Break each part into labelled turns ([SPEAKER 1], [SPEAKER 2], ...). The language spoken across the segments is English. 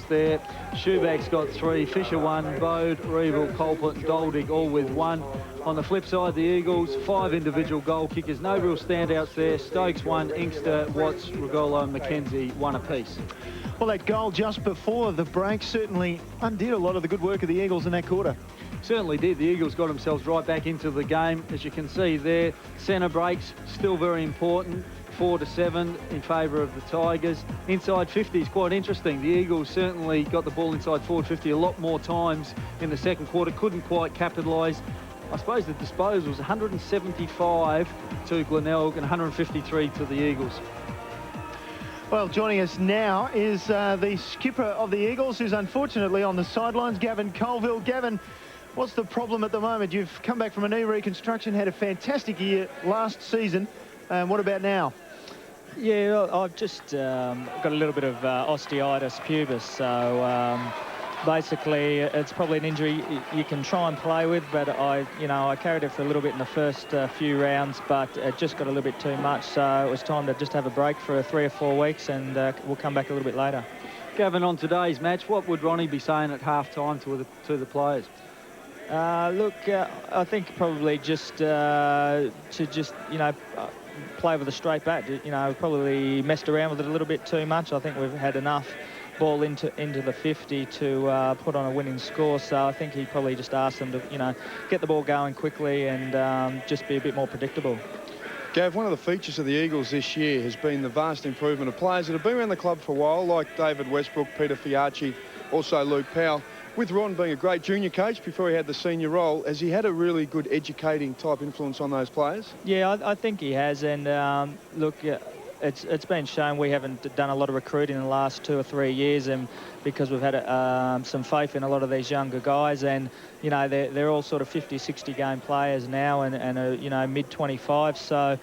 [SPEAKER 1] There, Schubach's got 3, Fisher 1, Bode, Reeville, Colpert and Doldig all with 1. On the flip side, the Eagles, 5 individual goal kickers, no real standouts there. Stokes 1, Inkster, Watts, Regolo and McKenzie 1 apiece.
[SPEAKER 2] Well, that goal just before the break certainly undid a lot of the good work of the Eagles in that quarter.
[SPEAKER 1] Certainly did. The Eagles got themselves right back into the game. As you can see there, centre breaks still very important. 4-7 in favour of the Tigers. Inside 50 is quite interesting. The Eagles certainly got the ball inside forward 50 a lot more times in the second quarter. Couldn't quite capitalise. I suppose the disposal was 175 to Glenelg and 153 to the Eagles.
[SPEAKER 2] Well, joining us now is the skipper of the Eagles, who's unfortunately on the sidelines, Gavin Colville. Gavin, what's the problem at the moment? You've come back from a knee reconstruction, had a fantastic year last season. What about now?
[SPEAKER 3] Yeah, I've just got a little bit of osteitis pubis, so basically it's probably an injury you can try and play with, but I carried it for a little bit in the first few rounds, but it just got a little bit too much, so it was time to just have a break for 3 or 4 weeks, and we'll come back a little bit later.
[SPEAKER 1] Gavin, on today's match, what would Ronnie be saying at half-time to the players?
[SPEAKER 3] Look, I think probably just to play with a straight bat. Probably messed around with it a little bit too much. I think we've had enough ball into the 50 to put on a winning score. So I think he probably just asked them to, get the ball going quickly and just be a bit more predictable.
[SPEAKER 4] Gav, one of the features of the Eagles this year has been the vast improvement of players that have been around the club for a while, like David Westbrook, Peter Fiacci, also Luke Powell. With Ron being a great junior coach before he had the senior role, has he had a really good educating type influence on those players?
[SPEAKER 3] Yeah, I think he has. And look, it's been shown we haven't done a lot of recruiting in the last 2 or 3 years, and because we've had some faith in a lot of these younger guys, and they're all sort of 50, 60 game players now, and are, mid-25. So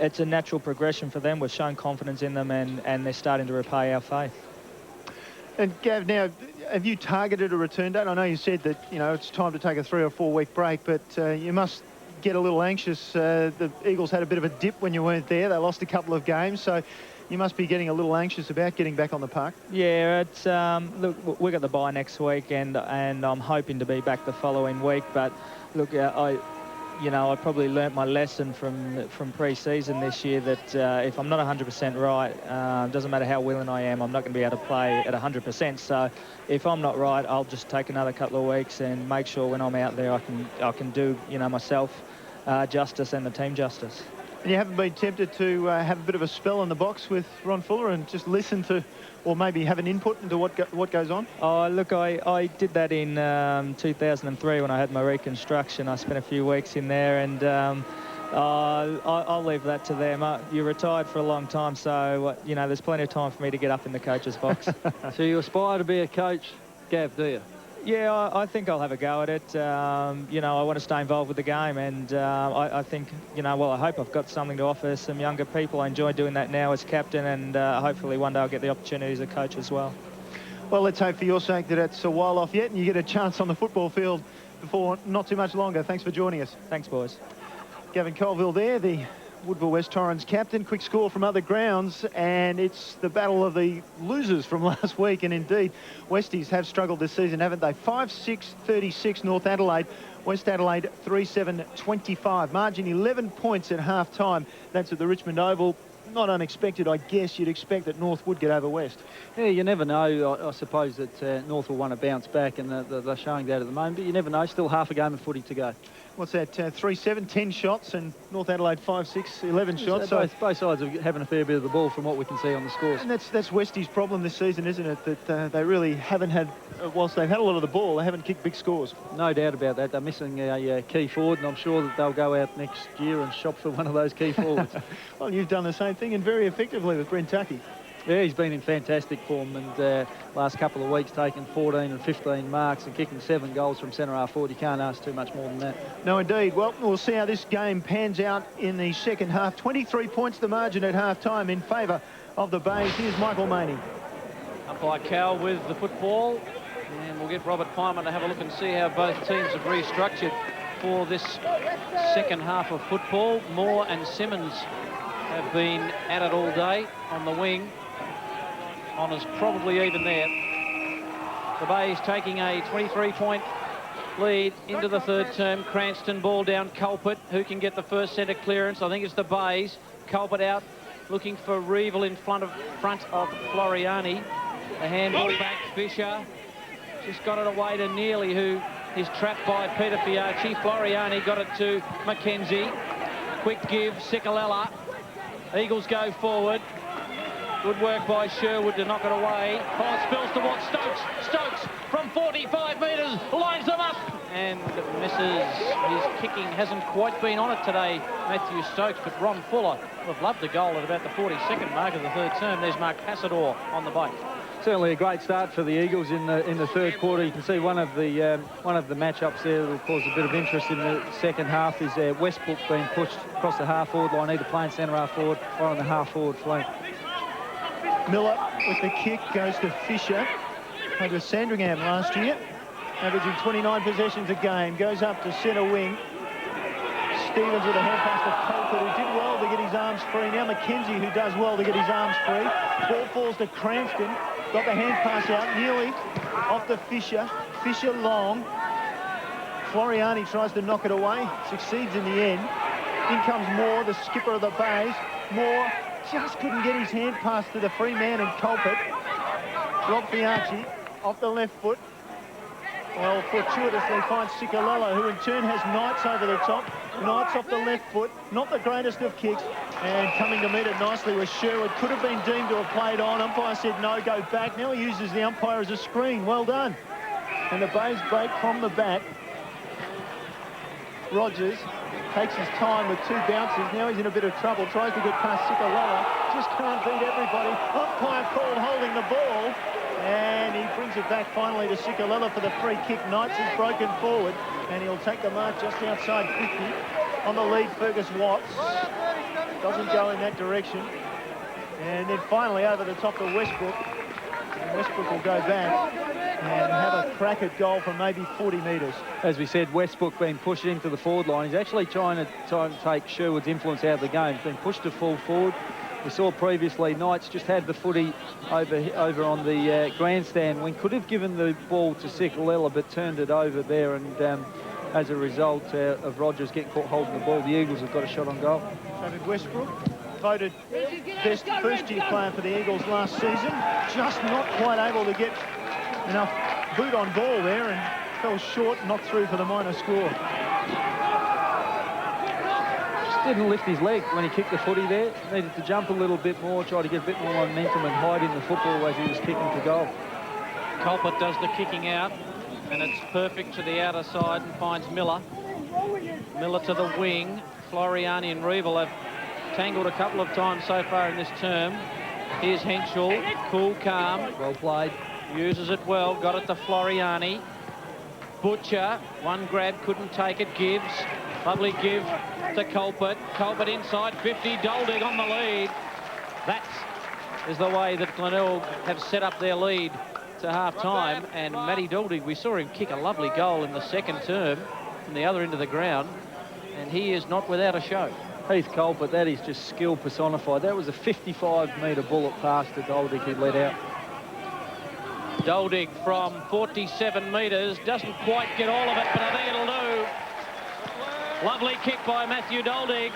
[SPEAKER 3] it's a natural progression for them. We've shown confidence in them, and they're starting to repay our faith.
[SPEAKER 2] And Gav, now, have you targeted a return date? I know you said that, it's time to take a 3 or 4 week break, but you must get a little anxious. The Eagles had a bit of a dip when you weren't there. They lost a couple of games, so you must be getting a little anxious about getting back on the park.
[SPEAKER 3] Yeah, it's look, we've got the bye next week, and I'm hoping to be back the following week. But look, I probably learnt my lesson from pre-season this year that if I'm not 100% right, doesn't matter how willing I am, I'm not going to be able to play at 100%. So if I'm not right, I'll just take another couple of weeks and make sure when I'm out there I can do myself justice and the team justice.
[SPEAKER 2] And you haven't been tempted to have a bit of a spell in the box with Ron Fuller and just listen to, or maybe have an input into what goes on?
[SPEAKER 3] Oh, look, I did that in 2003 when I had my reconstruction. I spent a few weeks in there, and I'll leave that to them. You're retired for a long time, so there's plenty of time for me to get up in the coach's box.
[SPEAKER 1] So you aspire to be a coach, Gav, do you?
[SPEAKER 3] Yeah, I think I'll have a go at it. I want to stay involved with the game, and I think, I hope I've got something to offer some younger people. I enjoy doing that now as captain, and hopefully one day I'll get the opportunity as a coach as well.
[SPEAKER 2] Well, let's hope for your sake that it's a while off yet and you get a chance on the football field before not too much longer. Thanks for joining us.
[SPEAKER 3] Thanks, boys.
[SPEAKER 2] Gavin Colville there, the Woodville West Torrens captain. Quick score from other grounds, and it's the battle of the losers from last week. And indeed, Westies have struggled this season, haven't they? 5-6-36 North Adelaide. West Adelaide 3-7-25. Margin 11 points at half-time. That's at the Richmond Oval. Not unexpected, I guess. You'd expect that North would get over West.
[SPEAKER 1] Yeah, you never know. I suppose that North will want to bounce back, and they're showing that at the moment. But you never know. Still half a game of footy to go.
[SPEAKER 2] What's that? 3-7, 10 shots, and North Adelaide 5-6, 11 shots.
[SPEAKER 1] So both sides are having a fair bit of the ball from what we can see on the scores.
[SPEAKER 2] And that's Westie's problem this season, isn't it? That they really haven't had, whilst they've had a lot of the ball, they haven't kicked big scores.
[SPEAKER 1] No doubt about that. They're missing a key forward, and I'm sure that they'll go out next year and shop for one of those key forwards.
[SPEAKER 2] Well, you've done the same thing, and very effectively with Brent Tuckey.
[SPEAKER 1] Yeah, he's been in fantastic form, and last couple of weeks taking 14 and 15 marks and kicking 7 goals from centre half forward. You can't ask too much more than that.
[SPEAKER 2] No, indeed. Well, we'll see how this game pans out in the second half. 23 points the margin at half-time in favour of the Bays. Here's Michael Maney.
[SPEAKER 5] Umpire Cow with the football, and we'll get Robert Pyman to have a look and see how both teams have restructured for this second half of football. Moore and Simmons have been at it all day on the wing. Honour's probably even there. The Bays taking a 23-point lead into the third term. Cranston ball down Culpet, who can get the first centre clearance. I think it's the Bays. Culpet out, looking for Revel in front of Floriani. The handball back, Fisher. Just got it away to Neely, who is trapped by Peter Fiacci. Floriani got it to Mackenzie. Quick give, Cicalella. Eagles go forward. Good work by Sherwood to knock it away. Oh, spills towards Stokes. Stokes from 45 metres lines them up and misses. His kicking hasn't quite been on it today, Matthew Stokes, but Ron Fuller would have loved the goal at about the 42nd mark of the third term. There's Mark Passador on the bait.
[SPEAKER 1] Certainly a great start for the Eagles in the third quarter. You can see one of the matchups there that will cause a bit of interest in the second half is Westbrook being pushed across the half-forward line, either playing centre half-forward or on the half-forward flank.
[SPEAKER 2] Miller with the kick goes to Fisher. Played with Sandringham last year, averaging 29 possessions a game. Goes up to centre wing. Stevens with a hand pass to Colford, who did well to get his arms free. Now Mackenzie, who does well to get his arms free. Ball falls to Cranston. Got the hand pass out. Nearly off to Fisher. Fisher long. Floriani tries to knock it away. Succeeds in the end. In comes Moore, the skipper of the Bays. Moore just couldn't get his hand pass to the free man and Culpet. Rob Fiacci off the left foot. Well, fortuitously finds Cicalella, who in turn has Knights over the top. Knights off the left foot, not the greatest of kicks. And coming to meet it nicely was Sherwood. Could have been deemed to have played on. Umpire said no, go back. Now he uses the umpire as a screen. Well done. And the Bays break from the back. Rogers takes his time with two bounces. Now he's in a bit of trouble. Tries to get past Cicalella. Just can't beat everybody. Umpire called holding the ball. And he brings it back finally to Cicalella for the free kick. Knights has broken forward. And he'll take the mark just outside 50. On the lead, Fergus Watts. Doesn't go in that direction. And then finally over the top of Westbrook. And Westbrook will go back and have a crack at goal from maybe 40 metres.
[SPEAKER 1] As we said, Westbrook being pushed into the forward line. He's actually trying to take Sherwood's influence out of the game. He's been pushed to full forward. We saw previously Knights just had the footy over on the grandstand wing. Could have given the ball to Cicalella, but turned it over there. And as a result of Rogers getting caught holding the ball, the Eagles have got a shot on goal.
[SPEAKER 2] David Westbrook, voted best first-year player for the Eagles last season. Just not quite able to get enough boot on ball there and fell short, not through for the minor score.
[SPEAKER 1] Just didn't lift his leg when he kicked the footy there. Needed to jump a little bit more, try to get a bit more momentum and hide in the football as he was kicking to goal.
[SPEAKER 5] Culpet does the kicking out, and it's perfect to the outer side and finds Miller. Miller to the wing. Floriani and Revel have tangled a couple of times so far in this term. Here's Henschel, cool, calm.
[SPEAKER 1] Well played.
[SPEAKER 5] Uses it well, got it to Floriani. Butcher, one grab, couldn't take it, Gibbs. Lovely give to Culpet. Culpet inside 50, Doldig on the lead. That is the way that Glenelg have set up their lead to half-time. And Matty Doldig, we saw him kick a lovely goal in the second term from the other end of the ground. And he is not without a show.
[SPEAKER 1] Heath Culpet, that is just skill personified. That was a 55-metre bullet pass to Doldig he let out.
[SPEAKER 5] Doldig from 47 metres, doesn't quite get all of it, but I think it'll do. Lovely kick by Matthew Doldig.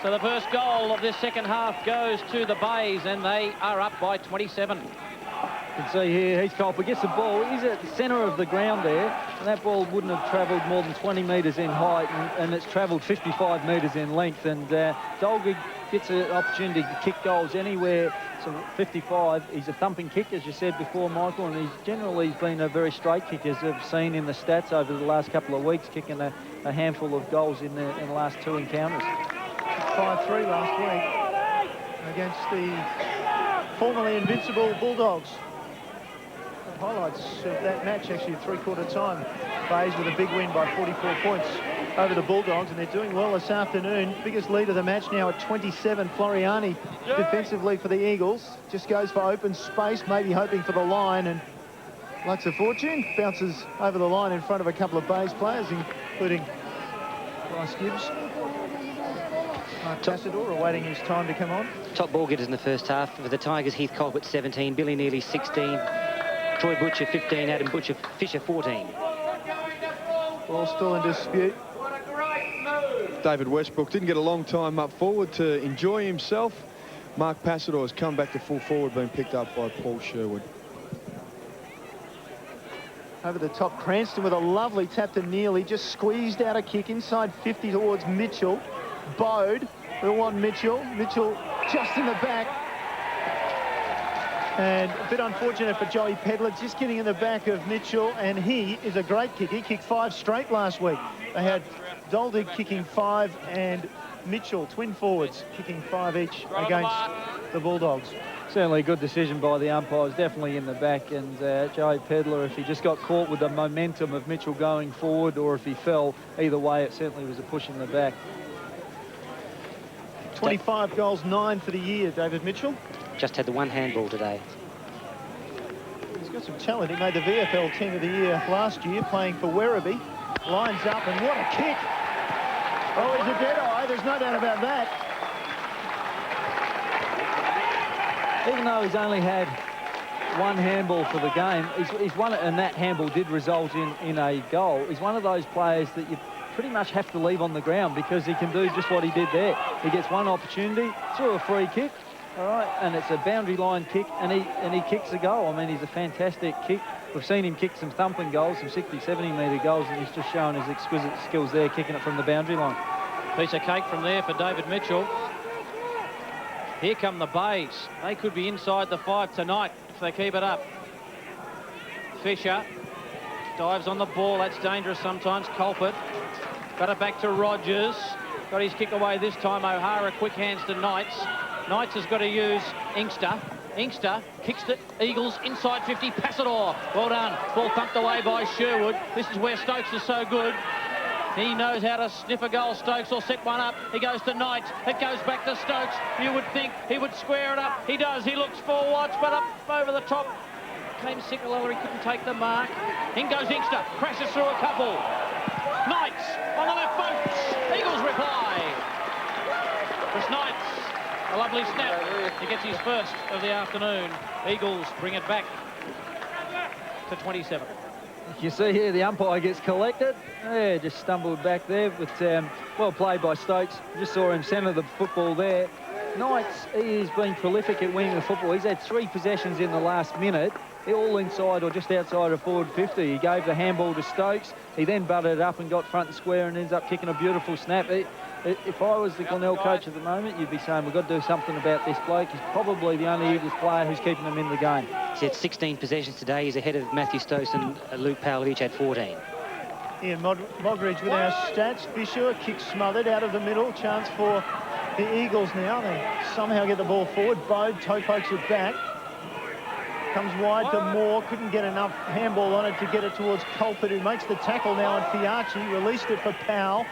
[SPEAKER 5] So the first goal of this second half goes to the Bays, and they are up by 27.
[SPEAKER 1] You can see here, Heath Culpet gets the ball. He's at the centre of the ground there, and that ball wouldn't have travelled more than 20 metres in height, and it's travelled 55 metres in length. And Doldig gets an opportunity to kick goals anywhere. So 55, he's a thumping kick, as you said before, Michael, and he's been a very straight kick, as I've seen in the stats over the last couple of weeks, kicking a handful of goals in the last two encounters.
[SPEAKER 2] 5-3 last week against the formerly invincible Bulldogs. The highlights of that match, actually, at three-quarter time. Bays with a big win by 44 points over the Bulldogs, and they're doing well this afternoon. Biggest lead of the match now at 27. Floriani defensively for the Eagles. Just goes for open space, maybe hoping for the line, and luck's a fortune. Bounces over the line in front of a couple of Bays players, including Bryce Gibbs. Mark Tassador awaiting his time to come on.
[SPEAKER 6] Top ball getters in the first half. For the Tigers, Heath Culpet 17, Billy Neely 16, Troy Butcher 15, Adam Fisher 14.
[SPEAKER 2] Ball still in dispute.
[SPEAKER 4] David Westbrook didn't get a long time up forward to enjoy himself. Mark Passador has come back to full forward, being picked up by Paul Sherwood.
[SPEAKER 2] Over the top, Cranston with a lovely tap to Neely. Just squeezed out a kick inside 50 towards Mitchell. Bode will want Mitchell. Mitchell just in the back. And a bit unfortunate for Joey Pedler, just getting in the back of Mitchell, and he is a great kick. He kicked 5 straight last week. They had Doldig kicking 5 and Mitchell, twin forwards, kicking 5 each against the Bulldogs.
[SPEAKER 1] Certainly a good decision by the umpires, definitely in the back, and Joey Pedler, if he just got caught with the momentum of Mitchell going forward, or if he fell, either way, it certainly was a push in the back.
[SPEAKER 2] 25 goals, 9 for the year, David Mitchell.
[SPEAKER 6] Just had the one handball today.
[SPEAKER 2] He's got some talent. He made the VFL Team of the Year last year, playing for Werribee. Lines up, and what a kick! Oh, he's a dead eye, there's no doubt about that.
[SPEAKER 1] Even though he's only had one handball for the game, he's won it, and that handball did result in a goal. He's one of those players that you pretty much have to leave on the ground, because he can do just what he did there. He gets one opportunity, through a free kick, all right, and it's a boundary line kick, and he kicks a goal. I mean, he's a fantastic kick. We've seen him kick some thumping goals, some 60, 70-metre goals, and he's just shown his exquisite skills there, kicking it from the boundary line.
[SPEAKER 5] Piece of cake from there for David Mitchell. Here come the Bays. They could be inside the 5 tonight if they keep it up. Fisher dives on the ball. That's dangerous sometimes. Culprit. Got it back to Rogers. Got his kick away this time. O'Hara quick hands to Knights. Knights has got to use Inkster. Inkster kicks it. Eagles inside 50. Passador. Well done. Ball thumped away by Sherwood. This is where Stokes is so good. He knows how to sniff a goal, Stokes, or set one up. He goes to Knights. It goes back to Stokes. You would think he would square it up. He does. He looks for Watts, but up over the top came Sickler. He couldn't take the mark. In goes Inkster. Crashes through a couple. Knights on the left boot. Eagles reply. It's Knights. A lovely snap. He gets his first of the afternoon. Eagles bring it back to 27.
[SPEAKER 1] You see here, the umpire gets collected. Yeah, just stumbled back there, but well played by Stokes. Just saw him centre the football there. Knights, he's been prolific at winning the football. He's had 3 possessions in the last minute, all inside or just outside of forward 50. He gave the handball to Stokes. He then butted it up and got front and square and ends up kicking a beautiful snap. If I was the Glenelg coach at the moment, you'd be saying, we've got to do something about this bloke. He's probably the only Eagles player who's keeping them in the game.
[SPEAKER 6] He's had 16 possessions today. He's ahead of Matthew Stokes and Luke Powell, who each had 14.
[SPEAKER 2] Ian Mogridge with our stats. Fisher kick smothered out of the middle. Chance for the Eagles now. They somehow get the ball forward. Bode toe pokes it back. Comes wide to Moore. Couldn't get enough handball on it to get it towards Culprit, who makes the tackle now on Fiachi. Released it for Powell.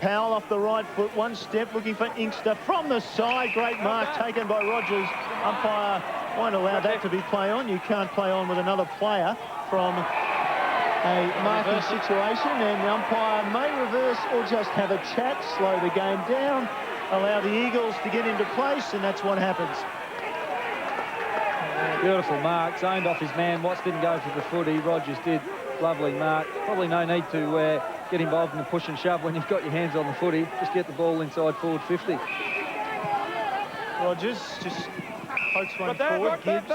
[SPEAKER 2] Powell off the right foot, one step, looking for Inkster from the side. Great mark taken by Rogers. Umpire won't allow that to be play on. You can't play on with another player from a marking situation, and the umpire may reverse or just have a chat, slow the game down, allow the Eagles to get into place, and that's what happens.
[SPEAKER 1] Beautiful mark, zoned off his man. Watts didn't go for the footy. Rogers did. Lovely mark. Probably no need to get involved in the push and shove when you've got your hands on the footy. Just get the ball inside forward 50.
[SPEAKER 2] Rogers just pokes one forward. Gibbs,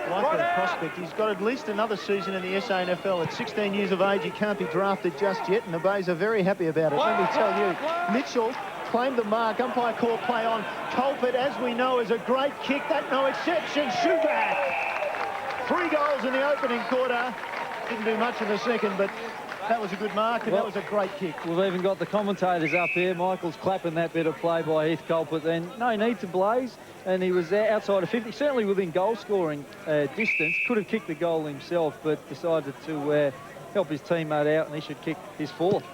[SPEAKER 2] likely prospect. He's got at least another season in the SANFL. At 16 years of age, he can't be drafted just yet, and the Bays are very happy about it. Let me tell you, Mitchell claimed the mark. Umpire call play on. Culprit, as we know, is a great kick. That no exception. Shuback. 3 goals in the opening quarter. Didn't do much in the second, but that was a good mark, and that was a great kick.
[SPEAKER 1] We've even got the commentators up here. Michael's clapping that bit of play by Heath Culprit then. No need to blaze, and he was there outside of 50, certainly within goal-scoring distance. Could have kicked the goal himself, but decided to help his teammate out, and he should kick his 4th.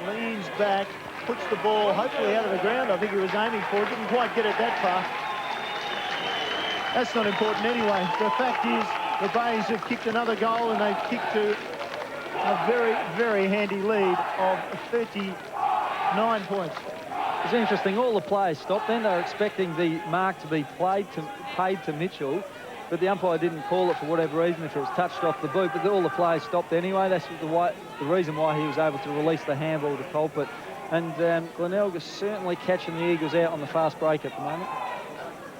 [SPEAKER 2] Leans back, puts the ball hopefully out of the ground. I think he was aiming for it. Didn't quite get it that far. That's not important anyway. The fact is, the Bays have kicked another goal, and they've kicked to a very, very handy lead of 39 points.
[SPEAKER 1] It's interesting, all the players stopped then. They were expecting the mark to be paid to Mitchell. but the umpire didn't call it for whatever reason, if it was touched off the boot, but all the players stopped anyway. That's the reason why he was able to release the handball to Culprit. And Glenelg is certainly catching the Eagles out on the fast break at the moment.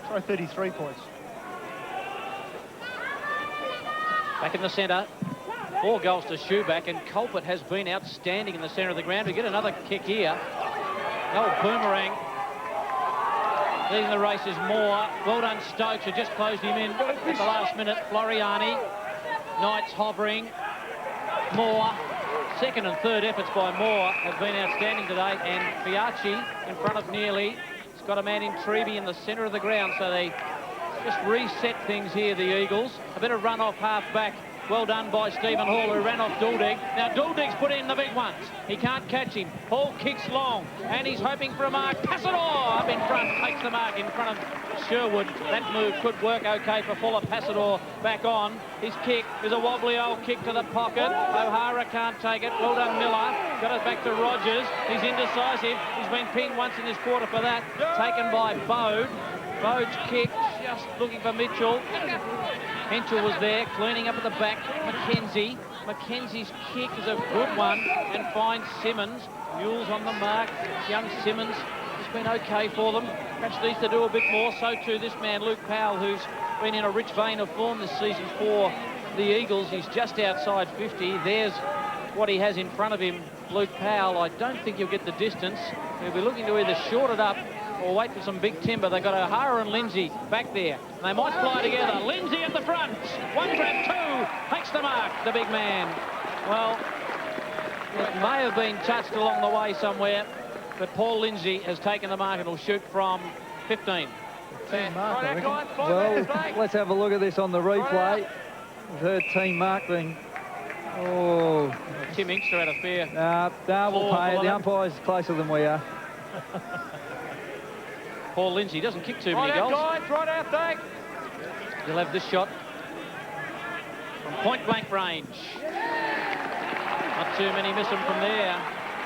[SPEAKER 2] Try 33 points.
[SPEAKER 5] Back in the centre. 4 goals to Shoeback, and Culprit has been outstanding in the centre of the ground. We get another kick here. The old boomerang. Leading the race is Moore. Well done, Stokes, who just closed him in at the last minute. Floriani. Knights hovering. Moore. Second and third efforts by Moore have been outstanding today, and Fiacci in front of Nearly. He's got a man in Treby in the centre of the ground, so they just reset things here, the Eagles. A bit of run off half-back. Well done by Stephen Hall, who ran off Duldig. Now Duldig's put in the big ones. He can't catch him. Hall kicks long, and he's hoping for a mark. Passador up in front, takes the mark in front of Sherwood. That move could work okay for Fuller. Passador back on. His kick is a wobbly old kick to the pocket. O'Hara can't take it. Well done, Miller. Got it back to Rogers. He's indecisive. He's been pinned once in this quarter for that. Taken by Bode. Bode's kick, just looking for Mitchell. Mitchell was there, cleaning up at the back. McKenzie. McKenzie's kick is a good one and finds Simmons. Mules on the mark. Young Simmons has been okay for them. Perhaps needs to do a bit more. So too this man, Luke Powell, who's been in a rich vein of form this season for the Eagles. He's just outside 50. There's what he has in front of him, Luke Powell. I don't think he'll get the distance. He'll be looking to either short it up or wait for some big timber. They've got O'Hara and Lindsay back there. They might fly together. Lindsay at the front. One grab, 2. Takes the mark, the big man. Well, it may have been touched along the way somewhere, but Paul Lindsay has taken the mark and will shoot from 15.
[SPEAKER 1] Well, let's have a look at this on the replay. We've heard team mark being... Oh.
[SPEAKER 5] Tim Inkster had a fair...
[SPEAKER 1] We'll pay it. The umpire's closer than we are.
[SPEAKER 5] Paul Lindsay doesn't kick too many goals.
[SPEAKER 1] Right out there.
[SPEAKER 5] He'll have this shot from point-blank range. Not too many miss them from there.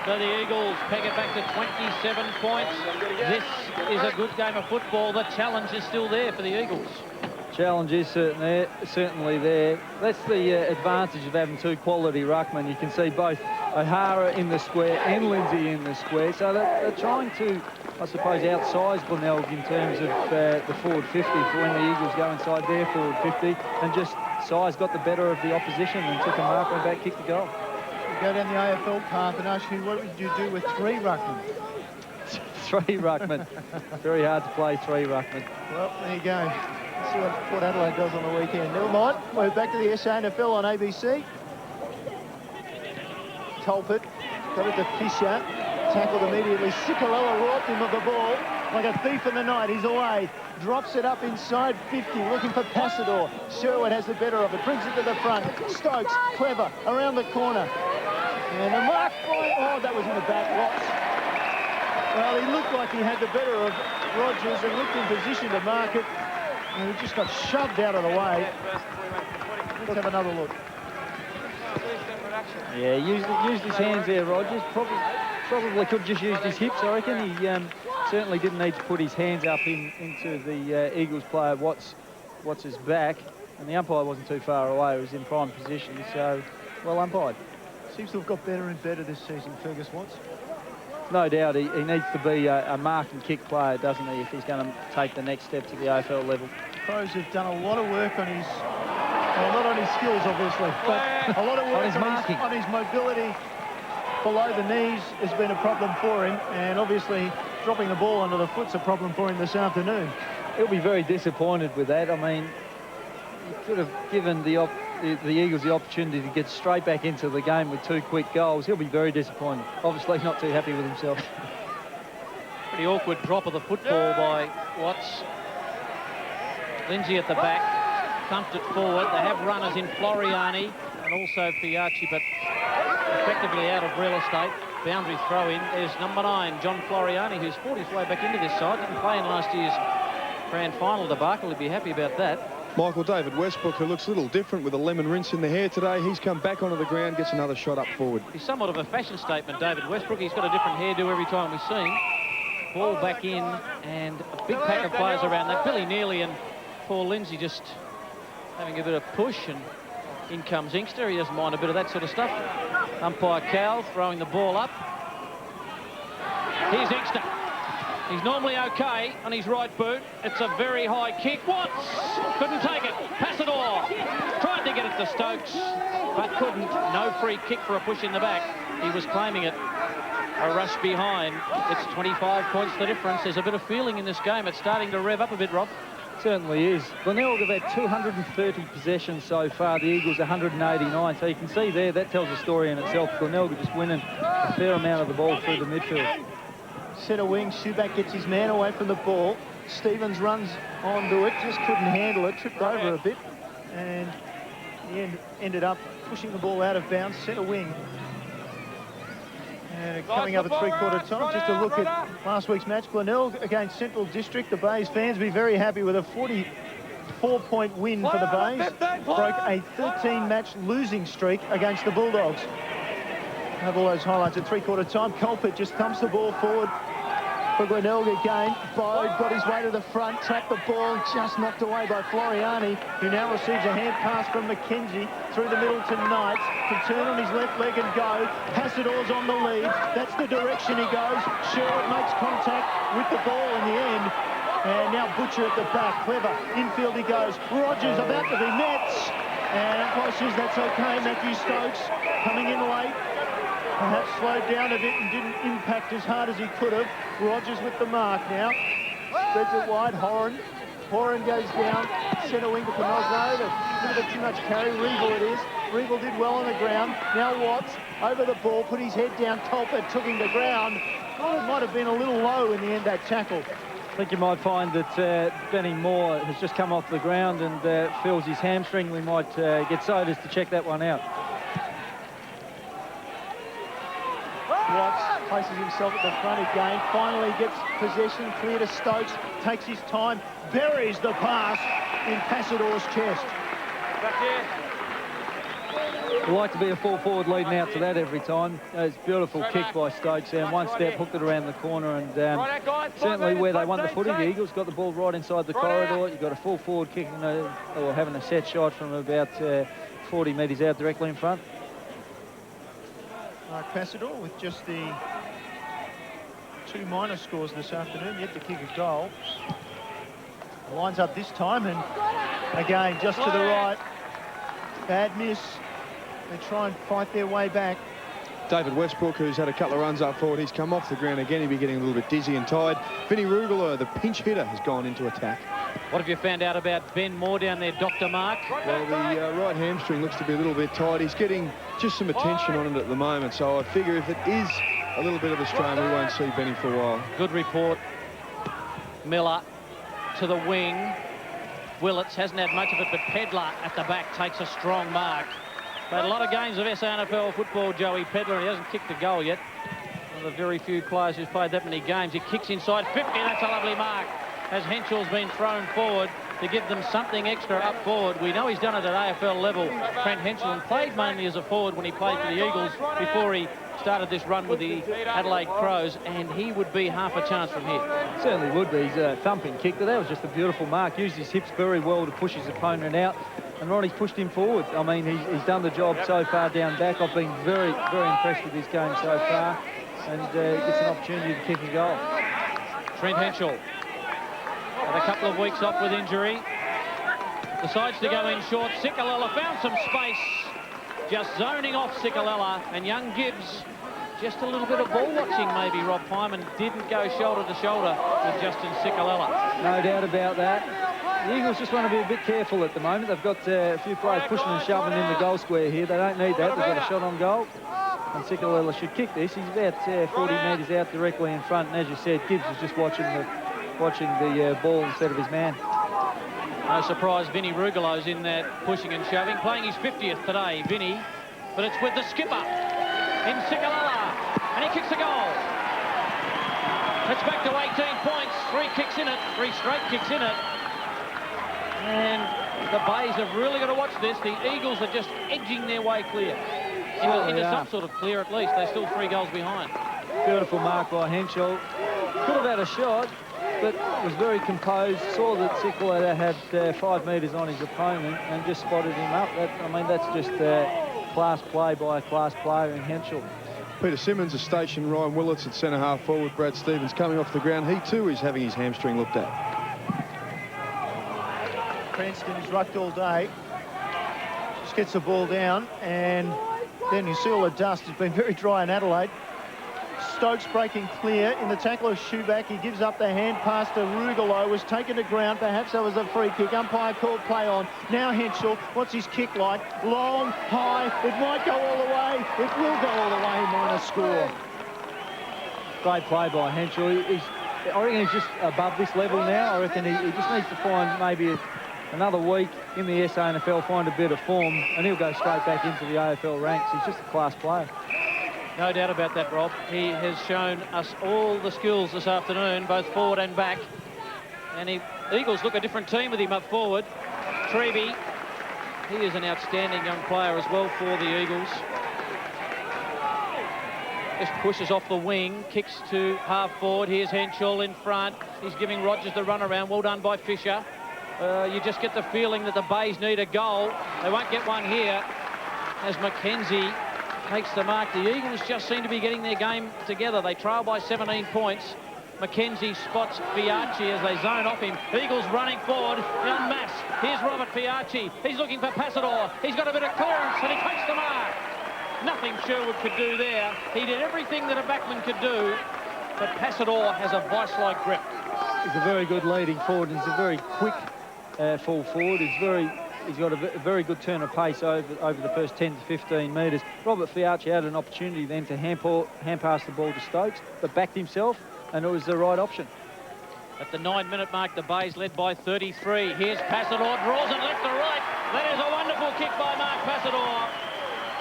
[SPEAKER 5] So the Eagles peg it back to 27 points. This is a good game of football. The challenge is still there for the Eagles.
[SPEAKER 1] Challenge is certainly there. That's the advantage of having 2 quality ruckmen. You can see both O'Hara in the square and Lindsay in the square. So they're trying to, I suppose, outsize Glenelg in terms of the forward 50 for when the Eagles go inside their forward 50, and just size got the better of the opposition and took a mark, went back, kicked the goal.
[SPEAKER 2] We go down the AFL path and ask you, what would you do with 3 ruckmen?
[SPEAKER 1] 3 ruckmen. Very hard to play 3 ruckmen.
[SPEAKER 2] Well, there you go. Let's see what Port Adelaide does on the weekend. Never mind. We're back to the SANFL on ABC. Tolpert got it to Fisher. Tackled immediately. Cicarella robbed him of the ball like a thief in the night. He's away. Drops it up inside 50, looking for Passador. Sherwood has the better of it. Brings it to the front. Stokes, clever, around the corner. And a mark by... Oh, that was in the back. Watts. Well, he looked like he had the better of Rogers and looked in position to mark it. And he just got shoved out of the way. Let's have another look.
[SPEAKER 1] Yeah, used his hands there, Rogers. Probably could have just used his hips, I reckon. He certainly didn't need to put his hands up into the Eagles player Watts' back. And the umpire wasn't too far away. He was in prime position, so well umpired.
[SPEAKER 2] Seems to have got better and better this season, Fergus Watts.
[SPEAKER 1] No doubt he needs to be a mark and kick player, doesn't he, if he's going to take the next step to the AFL level.
[SPEAKER 2] Crows have done a lot of work on his, well, not on his skills, obviously, but a lot of work on his mobility below the knees has been a problem for him, and obviously dropping the ball under the foot's a problem for him this afternoon.
[SPEAKER 1] He'll be very disappointed with that. I mean, he could have given the Eagles the opportunity to get straight back into the game with 2 quick goals. He'll be very disappointed. Obviously not too happy with himself.
[SPEAKER 5] Pretty awkward drop of the football by Watts. Lindsay at the back, thumped it forward. They have runners in Floriani and also Fiacci, but effectively out of real estate. Boundary throw in. There's number 9, John Floriani, who's fought his way back into this side. Didn't play in last year's grand final debacle. He'd be happy about that.
[SPEAKER 4] Michael, David Westbrook, who looks a little different with a lemon rinse in the hair today, he's come back onto the ground, gets another shot up forward.
[SPEAKER 5] He's somewhat of a fashion statement, David Westbrook. He's got a different hairdo every time we see him. Ball back in, and a big pack of players around that. Billy Neely and Paul Lindsay just having a bit of push, and in comes Inkster. He doesn't mind a bit of that sort of stuff. Umpire Cowell throwing the ball up. Here's Inkster. He's normally okay on his right boot. It's a very high kick. Watts couldn't take it. Passador tried to get it to Stokes, but couldn't. No free kick for a push in the back. He was claiming it. A rush behind. It's 25 points the difference. There's a bit of feeling in this game. It's starting to rev up a bit, Rob.
[SPEAKER 1] Certainly is. Glenelg have had 230 possessions so far. The Eagles 189. So you can see there, that tells a story in itself. Glenelg are just winning a fair amount of the ball through the midfield.
[SPEAKER 2] Centre wing, Schuback gets his man away from the ball. Stevens runs onto it, just couldn't handle it, tripped over a bit, and he ended up pushing the ball out of bounds. Centre wing. And coming up at three-quarter time, just a look at last week's match. Glenelg against Central District. The Bays fans will be very happy with a 44-point win for the Bays. Broke a 13-match losing streak against the Bulldogs. Have all those highlights at three-quarter time. Colpert just thumps the ball forward for Glenelg again. Bode got his way to the front, trapped the ball, just knocked away by Floriani, who now receives a hand pass from McKenzie through the middle to Knights. Can turn on his left leg and go. Passador's on the lead. That's the direction he goes. Sherwood makes contact with the ball in the end. And now Butcher at the back. Clever. Infield he goes. Rogers about to be met. And umpire says that's okay. Matthew Stokes coming in late. Perhaps slowed down a bit and didn't impact as hard as he could have. Rogers with the mark now. Spreads it wide. Horan goes down. Centre wing to Canozzo. A bit of too much carry. Regal it is. Regal did well on the ground. Now Watts over the ball. Put his head down. Colpert took him to ground. Thought it might have been a little low in the end, that tackle.
[SPEAKER 1] I think you might find that Benny Moore has just come off the ground and feels his hamstring. We might get Sodas to check that one out.
[SPEAKER 2] Watts places himself at the front again, finally gets possession, clear to Stokes, takes his time, buries the pass in Passador's chest.
[SPEAKER 5] Back here.
[SPEAKER 1] We like to be a full forward leading out to that every time. It's beautiful kick by Stokes and one step hooked it around the corner, and certainly where they won the footy, the Eagles got the ball right inside the corridor. You've got a full forward kicking or having a set shot from about 40 metres out directly in front.
[SPEAKER 2] Mark Passador with just the 2 minor scores this afternoon, yet to kick a goal. Lines up this time, and again, just to the right. Bad miss. They try and fight their way back.
[SPEAKER 4] David Westbrook, who's had a couple of runs up forward, he's come off the ground again. He'll be getting a little bit dizzy and tired. Vinnie Rugolo, the pinch hitter, has gone into attack.
[SPEAKER 5] What have you found out about Ben Moore down there, Dr. Mark?
[SPEAKER 4] Well, the right hamstring looks to be a little bit tight. He's getting just some attention on it at the moment, so I figure if it is a little bit of a strain, we won't see Benny for a while.
[SPEAKER 5] Good report. Miller to the wing. Willits hasn't had much of it, but Pedlar at the back takes a strong mark. Played a lot of games of SANFL football, Joey Pedlar. He hasn't kicked a goal yet. One of the very few players who's played that many games. He kicks inside 50. That's a lovely mark. As Henschel's been thrown forward to give them something extra up forward. We know he's done it at AFL level, Trent Henschel, and played mainly as a forward when he played for the Eagles before he started this run with the Adelaide Crows, and he would be half a chance from here.
[SPEAKER 1] Certainly would be. He's a thumping kick, but that was just a beautiful mark. Used his hips very well to push his opponent out, and Ronnie's pushed him forward. I mean, he's done the job so far down back. I've been very, very impressed with this game so far, and gets an opportunity to kick a goal.
[SPEAKER 5] Trent Henschel had a couple of weeks off with injury. Decides to go in short. Sikalella found some space. Just zoning off Sikalella, and young Gibbs, just a little bit of ball watching maybe, Rob Pyman, didn't go shoulder to shoulder with Justin Sikalella.
[SPEAKER 1] No doubt about that. The Eagles just want to be a bit careful at the moment. They've got a few players pushing and shoving in the goal square here. They don't need that. They've got a shot on goal. And Sikalella should kick this. He's about 40 metres out directly in front. And as you said, Gibbs is just watching the ball instead of his man.
[SPEAKER 5] No surprise, Vinnie Rugolo's in that pushing and shoving. Playing his 50th today, Vinnie. But it's with the skipper in Sikalella. And he kicks a goal. It's back to 18 points. 3 kicks in it. 3 straight kicks in it. And the Bays have really got to watch this. The Eagles are just edging their way clear. Into some sort of clear at least. They're still 3 goals behind.
[SPEAKER 1] Beautiful mark by Henschel. Could have had a shot. but was very composed. Saw that Sikaleta had 5 metres on his opponent and just spotted him up. That's just class play by a class player in Henschel.
[SPEAKER 4] Peter Simmons is stationed. Ryan Willits at centre-half forward. Brad Stevens coming off the ground. He too is having his hamstring looked at.
[SPEAKER 2] Cranston is rucked all day. Just gets the ball down, and then you see all the dust. It's been very dry in Adelaide. Stokes breaking clear in the tackle of Schuback. He gives up the hand pass to Rugolo. Was taken to ground. Perhaps that was a free kick. Umpire called play on. Now Henschel. What's his kick like? Long, high. It might go all the way. It will go all the way. Minor score.
[SPEAKER 1] Great play by Henschel. I reckon he's just above this level now. I reckon he just needs to find maybe another week in the SANFL, find a bit of form, and he'll go straight back into the AFL ranks. He's just a class player.
[SPEAKER 5] No doubt about that, Rob. He has shown us all the skills this afternoon, both forward and back. And Eagles look a different team with him up forward. Treby, he is an outstanding young player as well for the Eagles. Just pushes off the wing, kicks to half forward. Here's Henschel in front. He's giving Rogers the run around. Well done by Fisher. You just get the feeling that the Bays need a goal. They won't get one here as Mackenzie takes the mark. The Eagles just seem to be getting their game together. They trail by 17 points. Mackenzie spots Fiacci as they zone off him. Eagles running forward en masse. Here's Robert Fiacci. He's looking for Passador. He's got a bit of clearance and he takes the mark. Nothing Sherwood could do there. He did everything that a backman could do, but Passador has a vice-like grip.
[SPEAKER 1] He's a very good leading forward. He's a very quick full forward. He's got a very good turn of pace over the first 10 to 15 metres. Robert Fiacci had an opportunity then to hand pass the ball to Stokes, but backed himself, and it was the right option.
[SPEAKER 5] At the 9-minute mark, the Bays led by 33. Here's Passador, draws it left to right. That is a wonderful kick by Mark Passador.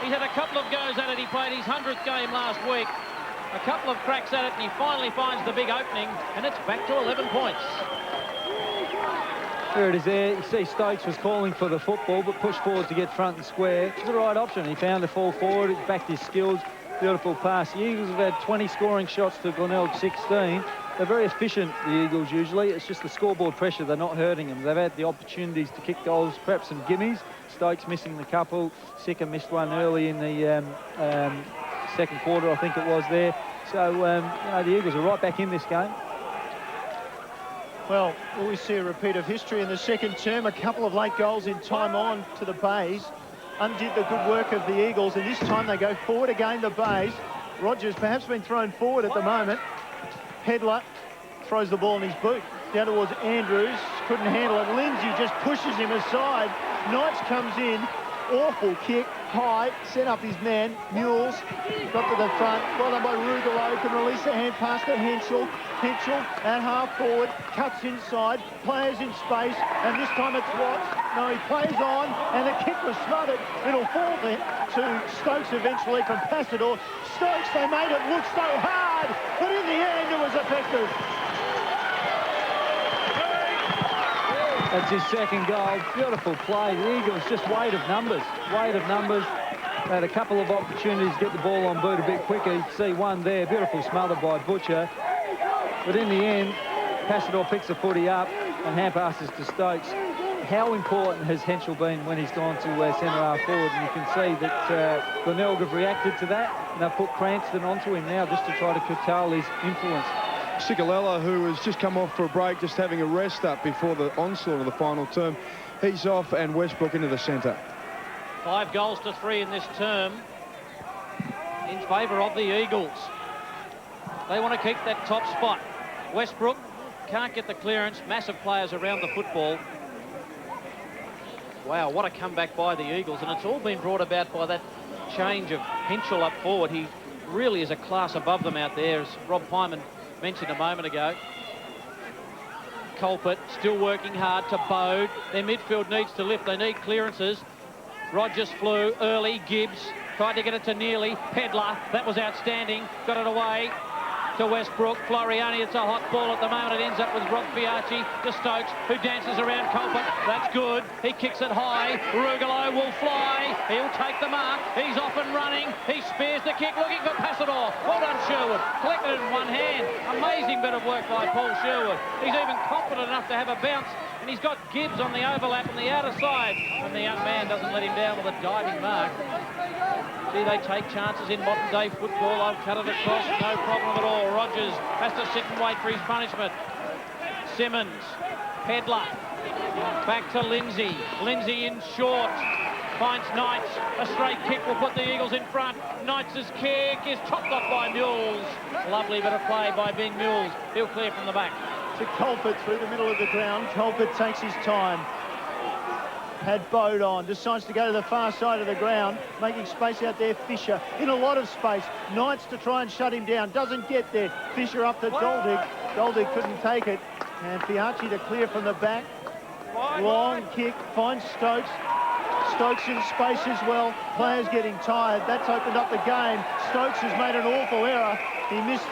[SPEAKER 5] He's had a couple of goes at it. He played his 100th game last week. A couple of cracks at it, and he finally finds the big opening, and it's back to 11 points.
[SPEAKER 1] There it is there. You see Stokes was calling for the football, but pushed forward to get front and square. It's the right option. He found a fall forward, he backed his skills. Beautiful pass. The Eagles have had 20 scoring shots to Glenelg 16. They're very efficient, the Eagles, usually. It's just the scoreboard pressure. They're not hurting them. They've had the opportunities to kick goals, perhaps some gimmies. Stokes missing the couple. Sicker missed one early in the second quarter, I think it was there. So, the Eagles are right back in this game.
[SPEAKER 2] Well, will we see a repeat of history in the second term? A couple of late goals in time on to the Bays. Undid the good work of the Eagles, and this time they go forward again, the Bays. Rogers perhaps been thrown forward at the moment. Pedler throws the ball in his boot. Down towards Andrews, couldn't handle it. Lindsay just pushes him aside. Knights comes in, awful kick, high, set up his man. Mules got to the front. Well done by Rugolo, can release the hand pass to Henschel. Henschel at half forward, cuts inside, players in space, and this time it's Watts. No, he plays on, and the kick was smothered. It'll fall to Stokes eventually from Passador. Stokes, they made it look so hard, but in the end it was effective.
[SPEAKER 1] That's his second goal. Beautiful play. The Eagles just weight of numbers. Weight of numbers. They had a couple of opportunities to get the ball on boot a bit quicker. You can see one there. Beautiful smother by Butcher. But in the end, Passador picks the footy up and hand passes to Stokes. How important has Henschel been when he's gone to centre-half forward? And you can see that Glenelg have reacted to that, and they've put Cranston onto him now just to try to curtail his influence.
[SPEAKER 4] Sikaleta, who has just come off for a break, just having a rest up before the onslaught of the final term. He's off, and Westbrook into the centre.
[SPEAKER 5] 5 goals to 3 in this term in favour of the Eagles. They want to keep that top spot. Westbrook can't get the clearance. Massive players around the football. Wow, what a comeback by the Eagles. And it's all been brought about by that change of Henschel up forward. He really is a class above them out there, as Rob Pyman mentioned a moment ago. Colpert still working hard to Bode. Their midfield needs to lift. They need clearances. Rogers flew early. Gibbs tried to get it to Nearly. Pedler, that was outstanding. Got it away. to Westbrook. Floriani, it's a hot ball at the moment. It ends up with Rob Fiacci to Stokes, who dances around Colbert. That's good. He kicks it high. Rugolo will fly. He'll take the mark. He's off and running. He spares the kick, looking for Passador. Well done, Sherwood. Collected it in one hand. Amazing bit of work by Paul Sherwood. He's even confident enough to have a bounce, and he's got Gibbs on the overlap on the outer side, and the young man doesn't let him down with a diving mark. See, they take chances in modern-day football. I'll cut it across, no problem at all. Rogers has to sit and wait for his punishment. Simmons, Pedler, back to Lindsay. Lindsay in short, finds Knights. A straight kick will put the Eagles in front. Knights' kick is chopped off by Mules. Lovely bit of play by Ben Mules. He'll clear from the back.
[SPEAKER 2] To Colbert through the middle of the ground. Colbert takes his time. Had Bode on, decides to go to the far side of the ground, making space out there. Fisher in a lot of space. Knights to try and shut him down, doesn't get there. Fisher up to Doldig. Doldig couldn't take it, and Fiacci to clear from the back. Long kick, finds Stokes. Stokes in space as well. Players getting tired. That's opened up the game. Stokes has made an awful error. He missed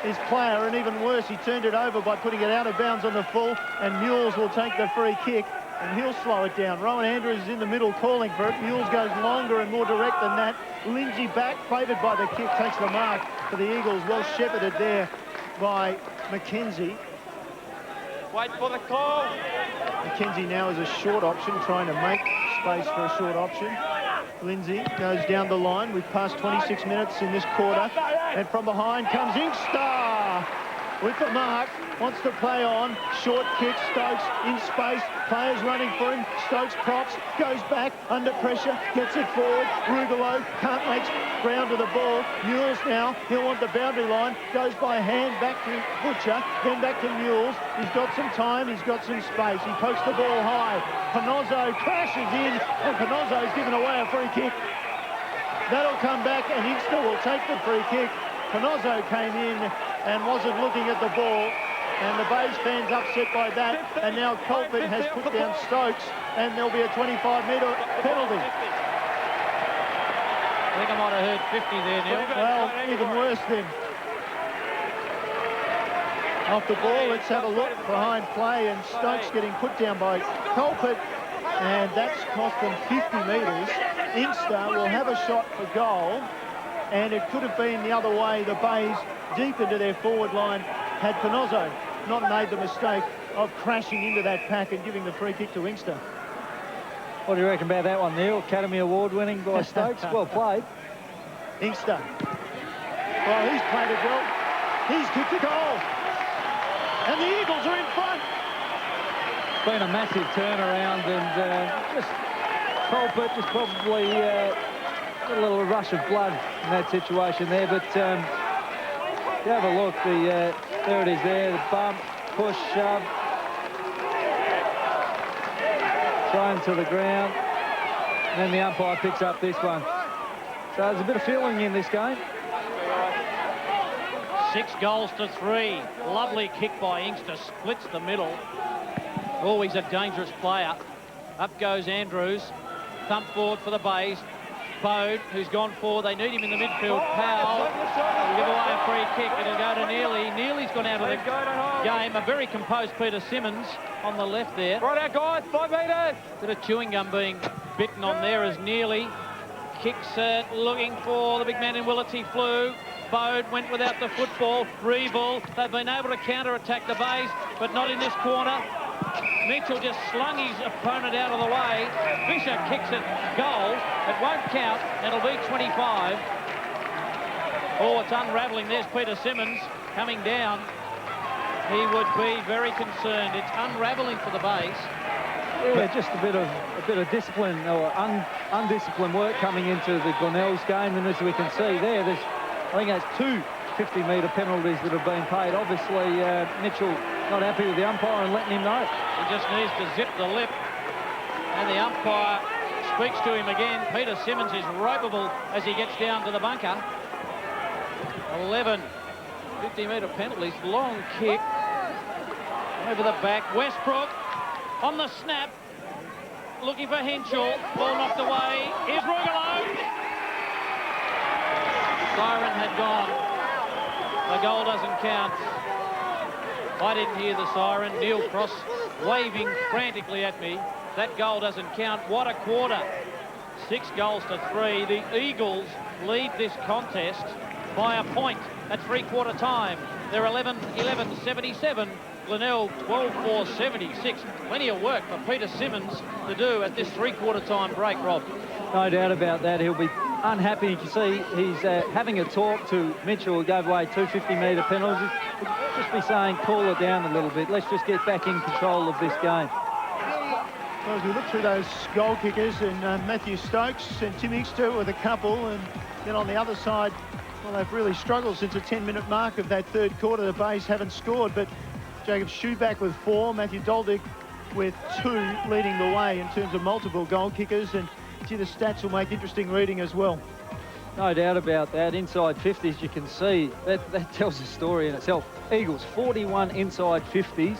[SPEAKER 2] his player, and even worse, he turned it over by putting it out of bounds on the full, and Mules will take the free kick, and he'll slow it down. Rowan Andrews is in the middle calling for it. Mules goes longer and more direct than that. Lindsay back, favoured by the kick, takes the mark for the Eagles. Well shepherded there by McKenzie.
[SPEAKER 5] Wait for the call.
[SPEAKER 2] McKenzie now is a short option, trying to make space for a short option. Lindsay goes down the line. We've passed 26 minutes in this quarter. And from behind comes Inkster with the mark. Wants to play on. Short kick. Stokes in space. Players running for him. Stokes props. Goes back under pressure. Gets it forward. Rugolo can't make ground to the ball. Mules now. He'll want the boundary line. Goes by hand back to Butcher. Then back to Mules. He's got some time. He's got some space. He pokes the ball high. Panozzo crashes in. And Panozzo's given away a free kick. That'll come back, and Inkster will take the free kick. Panozzo came in and wasn't looking at the ball, and the Bays fans upset by that, and now Colbert has put down Stokes, and there'll be a 25-metre penalty.
[SPEAKER 5] I think I might have heard 50 there, Neil.
[SPEAKER 2] Well, even worse then. Off the ball, let's have a look behind play, and Stokes getting put down by Colbert, and that's cost them 50 metres. Inkster will have a shot for goal, and it could have been the other way. The Bays deep into their forward line had Panozzo not made the mistake of crashing into that pack and giving the free kick to Inkster.
[SPEAKER 1] What do you reckon about that one, Neil? Academy Award winning by Stokes. Well played.
[SPEAKER 2] Inkster. Well, he's played it well. He's kicked a goal. And the Eagles are in front.
[SPEAKER 1] It's been a massive turnaround, and just Colbert just probably got a little rush of blood in that situation there. But you have a look, there it is there, the bump, push, shove, thrown to the ground, and then the umpire picks up this one. So there's a bit of feeling in this game.
[SPEAKER 5] 6 goals to 3. Lovely kick by Inkster, splits the middle. Always a dangerous player. Up goes Andrews. Thump forward for the Bays. Bode, who's gone forward. They need him in the midfield. Powell will give away a free kick. It'll go to Neely. Neely's gone out of the game. A very composed Peter Simmons on the left there.
[SPEAKER 7] Right out, guys. 5 metres.
[SPEAKER 5] Bit of chewing gum being bitten on there as Neely kicks it, looking for the big man in Willits. He flew. Bode went without the football. Reeville. They've been able to counter-attack the Bays, but not in this corner. Mitchell just slung his opponent out of the way. Fisher kicks it, goal. It won't count. It'll be 25. Oh, it's unravelling. There's Peter Simmons coming down. He would be very concerned. It's unravelling for the Bays.
[SPEAKER 1] Yeah, just a bit of discipline or undisciplined work coming into the Glenelg's game, and as we can see there, I think that's 2 50-metre penalties that have been paid. Obviously, Mitchell not happy with the umpire and letting him know.
[SPEAKER 5] He just needs to zip the lip, and the umpire speaks to him again. Peter Simmons is ropeable as he gets down to the bunker. 11 50-metre penalties. Long kick over the back. Westbrook on the snap, looking for Henschel. Ball knocked away. Here's Rugolo. Siren had gone. The goal doesn't count. I didn't hear the siren. Neil Cross waving frantically at me. That goal doesn't count. What a quarter. 6 goals to 3. The Eagles lead this contest by a point at three-quarter time. They're 11-11-77. Glenelg 12-4-76. Plenty of work for Peter Simmons to do at this three-quarter time break, Rob.
[SPEAKER 1] No doubt about that. He'll be unhappy. You can see he's having a talk to Mitchell, who gave away 2 50-metre penalties. Just be saying, cool it down a little bit. Let's just get back in control of this game.
[SPEAKER 2] Well, as we look through those goal kickers, and Matthew Stokes and Tim Inkster with a couple, and then on the other side, well, they've really struggled since the 10-minute mark of that third quarter. The Bays haven't scored, but Jacob Schuback with 4, Matthew Doldig with 2 leading the way in terms of multiple goal kickers, and gee, the stats will make interesting reading as well.
[SPEAKER 1] No doubt about that. Inside 50s, you can see that tells a story in itself. Eagles 41 inside 50s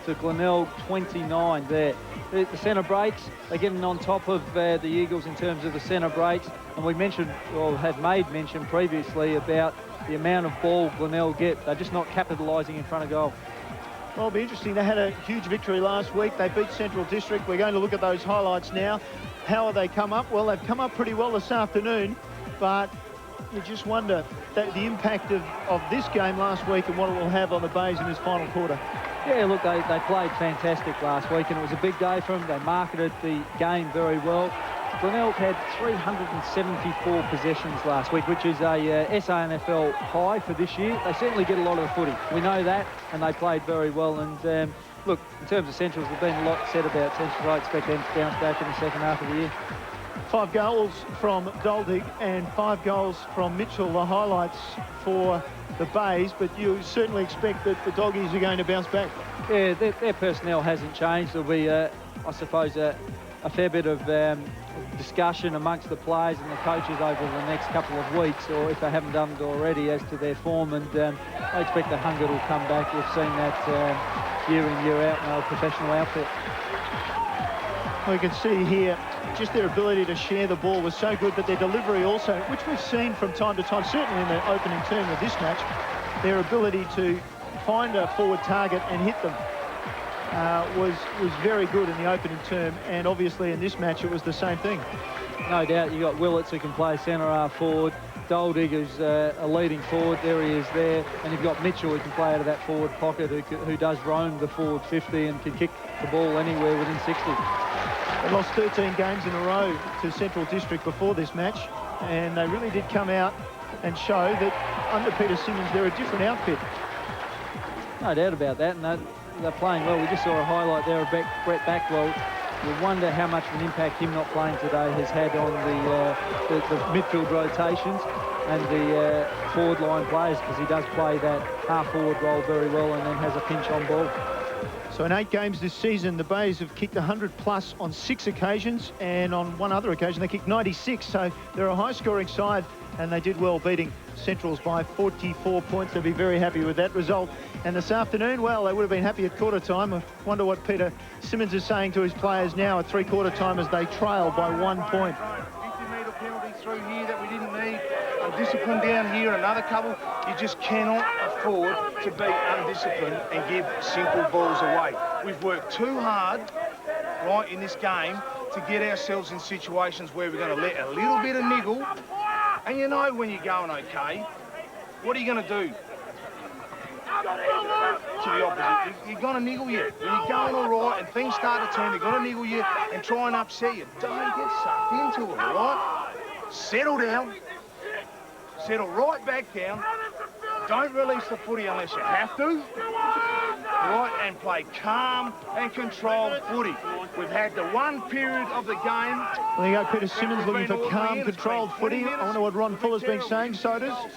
[SPEAKER 1] to Glenelg 29 there. The centre breaks, they're getting on top of the Eagles in terms of the centre breaks, and we mentioned, or have made mention previously, about the amount of ball Glenelg get. They're just not capitalising in front of goal.
[SPEAKER 2] Well, it'll be interesting. They had a huge victory last week. They beat Central District. We're going to look at those highlights now. How have they come up? Well, they've come up pretty well this afternoon, but you just wonder that the impact of this game last week and what it will have on the Bays in this final quarter.
[SPEAKER 1] Yeah, look, they played fantastic last week, and it was a big day for them. They marketed the game very well. Glenelg had 374 possessions last week, which is a SANFL high for this year. They certainly get a lot of the footy. We know that, and they played very well. And look, in terms of Centrals, there's been a lot said about Central. I expect them to bounce back in the second half of the year.
[SPEAKER 2] 5 goals from Doldig and 5 goals from Mitchell, the highlights for the Bays, but you certainly expect that the Doggies are going to bounce back.
[SPEAKER 1] Yeah, their personnel hasn't changed. There'll be, I suppose, a fair bit of discussion amongst the players and the coaches over the next couple of weeks, or if they haven't done it already, as to their form, and I expect the hunger will come back. We've seen that year in, year out in our professional outfit.
[SPEAKER 2] We can see here just their ability to share the ball was so good, but their delivery also, which we've seen from time to time, certainly in the opening term of this match, their ability to find a forward target and hit them was very good in the opening term, and obviously in this match it was the same thing.
[SPEAKER 1] No doubt. You've got Willits, who can play centre half forward, Doldig, who's a leading forward, there he is there, and you've got Mitchell, who can play out of that forward pocket, who does roam the forward 50 and can kick the ball anywhere within 60.
[SPEAKER 2] They lost 13 games in a row to Central District before this match, and they really did come out and show that under Peter Simmons they're a different outfit.
[SPEAKER 1] No doubt about that, and they're playing well. We just saw a highlight there of Brett Backwell. You wonder how much of an impact him not playing today has had on the midfield rotations and the forward line players, because he does play that half-forward role very well and then has a pinch on ball.
[SPEAKER 2] So in 8 games this season, the Bays have kicked 100+ on 6 occasions, and on one other occasion they kicked 96. So they're a high-scoring side, and they did well beating Centrals by 44 points. They'll be very happy with that result. And this afternoon, well, they would have been happy at quarter time. I wonder what Peter Simmons is saying to his players now at three-quarter time as they trail by 1 point.
[SPEAKER 7] 50-metre penalty through here that we didn't need. Undisciplined down here, another couple. You just cannot afford to be undisciplined and give simple balls away. We've worked too hard, right, in this game to get ourselves in situations where we're going to let a little bit of niggle. And you know when you're going okay, what are you going to do? To the opposite. You're going to niggle you. When you're going all right and things start to turn, they're going to niggle you and try and upset you. Don't get sucked into it, all right? Settle down. Settle right back down. Don't release the footy unless you have to. Right, and play calm and controlled footy. We've had the one period of the game.
[SPEAKER 2] There you go, Peter Simmons looking for calm, controlled footy. I wonder what Ron Fuller's been saying, so does.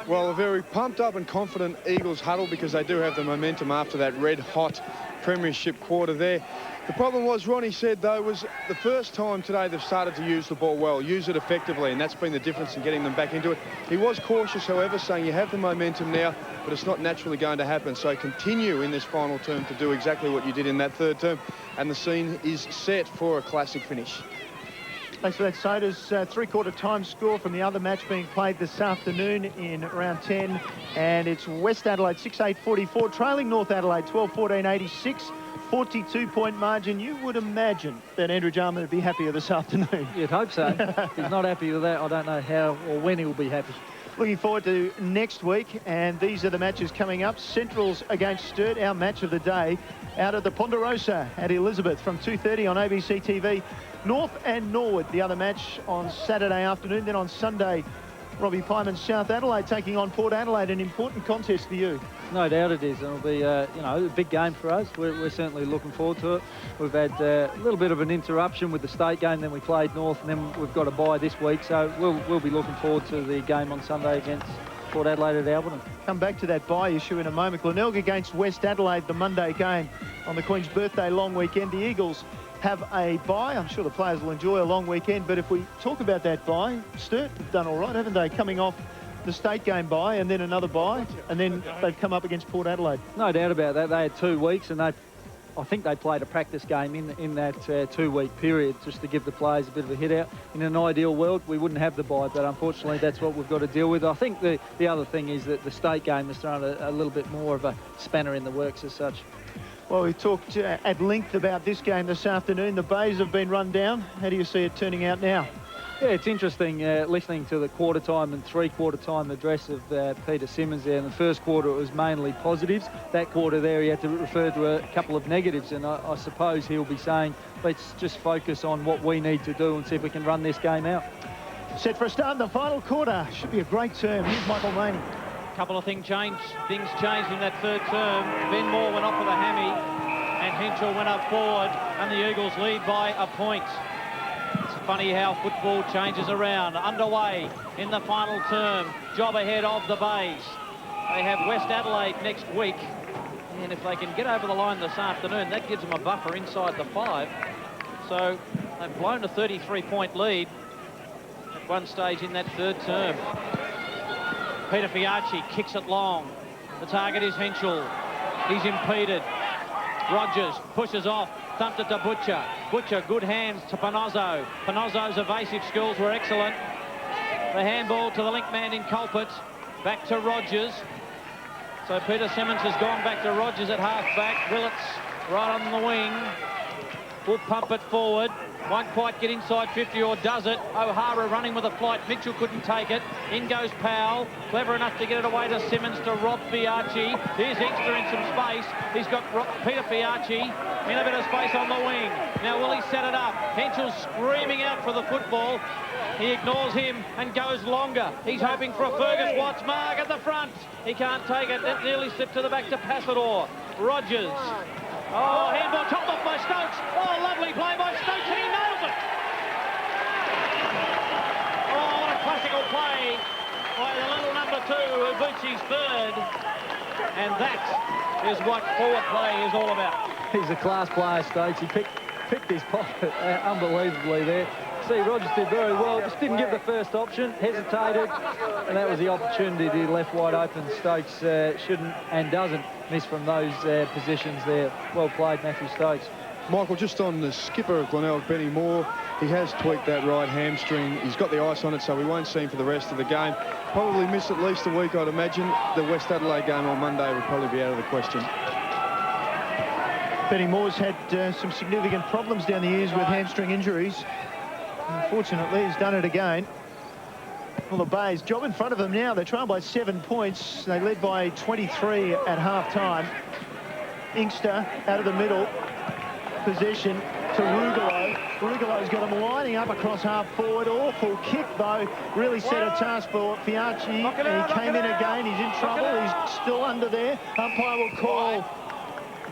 [SPEAKER 4] Well, a very pumped up and confident Eagles huddle, because they do have the momentum after that red-hot premiership quarter there. The problem was, Ronnie said, though, was the first time today they've started to use the ball well, use it effectively, and that's been the difference in getting them back into it. He was cautious, however, saying you have the momentum now, but it's not naturally going to happen. So continue in this final term to do exactly what you did in that third term, and the scene is set for a classic finish.
[SPEAKER 2] Thanks for that, Sodas. Three-quarter time score from the other match being played this afternoon in round 10. And it's West Adelaide 6-8-44, trailing North Adelaide 12-14-86. 42-point margin. You would imagine that Andrew Jarman would be happier this afternoon.
[SPEAKER 1] You'd hope so. If he's not happy with that, I don't know how or when he'll be happy.
[SPEAKER 2] Looking forward to next week, and these are the matches coming up. Centrals against Sturt, our match of the day, out at the Ponderosa at Elizabeth from 2:30 on ABC TV. North and Norwood, the other match on Saturday afternoon. Then on Sunday, Robbie Pyman's South Adelaide taking on Port Adelaide, an important contest for you.
[SPEAKER 1] No doubt it is. It'll be, a big game for us. We're certainly looking forward to it. We've had a little bit of an interruption with the state game, then we played North, and then we've got a bye this week. So we'll be looking forward to the game on Sunday against Port Adelaide at Alberton.
[SPEAKER 2] Come back to that bye issue in a moment. Glenelg against West Adelaide, the Monday game on the Queen's Birthday long weekend. The Eagles have a bye. I'm sure the players will enjoy a long weekend, but if we talk about that bye, Sturt have done all right, haven't they? Coming off the state game bye and then another bye, and then they've come up against Port Adelaide.
[SPEAKER 1] No doubt about that. They had 2 weeks, and I think they played a practice game in that 2-week period just to give the players a bit of a hit out. In an ideal world, we wouldn't have the bye, but unfortunately that's what we've got to deal with. I think the other thing is that the state game has thrown a little bit more of a spanner in the works as such.
[SPEAKER 2] Well, we talked at length about this game this afternoon. The bays have been run down. How do you see it turning out now?
[SPEAKER 1] Yeah, it's interesting listening to the quarter time and three-quarter time address of Peter Simmons there. In the first quarter, it was mainly positives. That quarter there, he had to refer to a couple of negatives, and I suppose he'll be saying, let's just focus on what we need to do and see if we can run this game out.
[SPEAKER 2] Set for a start in the final quarter. Should be a great term. Here's Michael Rainey.
[SPEAKER 5] Couple of things changed in that third term. Ben Moore went off with a hammy and Henschel went up forward, and the Eagles lead by a point. It's funny how football changes around. Underway in the final term. Job ahead of the Bays. They have West Adelaide next week, and if they can get over the line this afternoon, that gives them a buffer inside the 5. So they've blown a 33-point lead at one stage in that third term. Peter Fiacci kicks it long. The target is Henschel. He's impeded. Rogers pushes off, thumped it to Butcher. Butcher, good hands to Panozzo. Panozzo's evasive skills were excellent. The handball to the link man in Culpert. Back to Rogers. So Peter Simmons has gone back to Rogers at half-back. Willits right on the wing. Will pump it forward. Won't quite get inside 50, or does it? O'Hara running with a flight. Mitchell couldn't take it. In goes Powell. Clever enough to get it away to Simmons to Rob Fiacci. Here's Inkster in some space. He's got Peter Fiacci in a bit of space on the wing. Now will he set it up? Henschel's screaming out for the football. He ignores him and goes longer. He's hoping for a Fergus Watts mark at the front. He can't take it. It nearly slipped to the back to Passador. Rogers. Oh, handball chopped off by Stokes. Oh, lovely play by Stokes, and he nails it. Oh, what a classical play by the little number 2 who beats his third. And that is what forward play is all about.
[SPEAKER 1] He's a class player, Stokes. He picked his pocket unbelievably there. See, Rogers did very well. Just didn't give the first option, hesitated, and that was the opportunity he left wide open. Stokes shouldn't and doesn't miss from those positions there. Well played, Matthew Stokes.
[SPEAKER 4] Michael, just on the skipper of Glenelg, Benny Moore, he has tweaked that right hamstring. He's got the ice on it, so we won't see him for the rest of the game. Probably miss at least a week, I'd imagine. The West Adelaide game on Monday would probably be out of the question.
[SPEAKER 2] Benny Moore's had some significant problems down the years with hamstring injuries. Unfortunately, he's done it again. Well, the Bays, job in front of them now. They're trailed by 7 points. They led by 23 at half-time. Inkster out of the middle. Possession to Rugolo. Rugolo's got him lining up across half-forward. Awful kick, though. Really set a task for Fiacci. He came in again. He's in trouble. He's still under there. Umpire will call.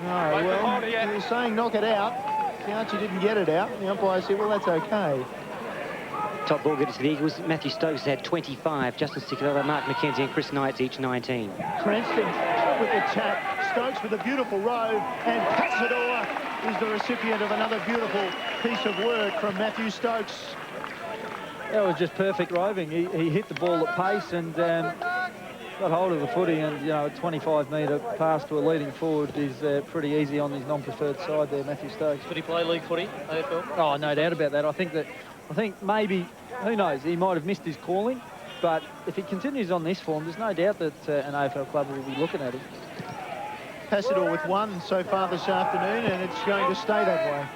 [SPEAKER 2] No, well, he was saying knock it out. Fiacci didn't get it out. The umpire said, well, that's okay.
[SPEAKER 6] Top ball getters to the Eagles. Matthew Stokes has had 25. Justin Stickler, Mark McKenzie and Chris Knights each 19.
[SPEAKER 2] Cranston with the tap. Stokes with a beautiful robe. And Passador is the recipient of another beautiful piece of work from Matthew Stokes.
[SPEAKER 1] That was just perfect roving. He hit the ball at pace and got hold of the footy, and a 25-metre pass to a leading forward is pretty easy on his non-preferred side there, Matthew Stokes.
[SPEAKER 5] Could he play league footy, AFL?
[SPEAKER 1] Oh, no doubt about that. I think that I think maybe, who knows, he might have missed his calling, but if he continues on this form, there's no doubt that an AFL club will be looking at him.
[SPEAKER 2] Passador with 1 so far this afternoon, and it's going to stay that way.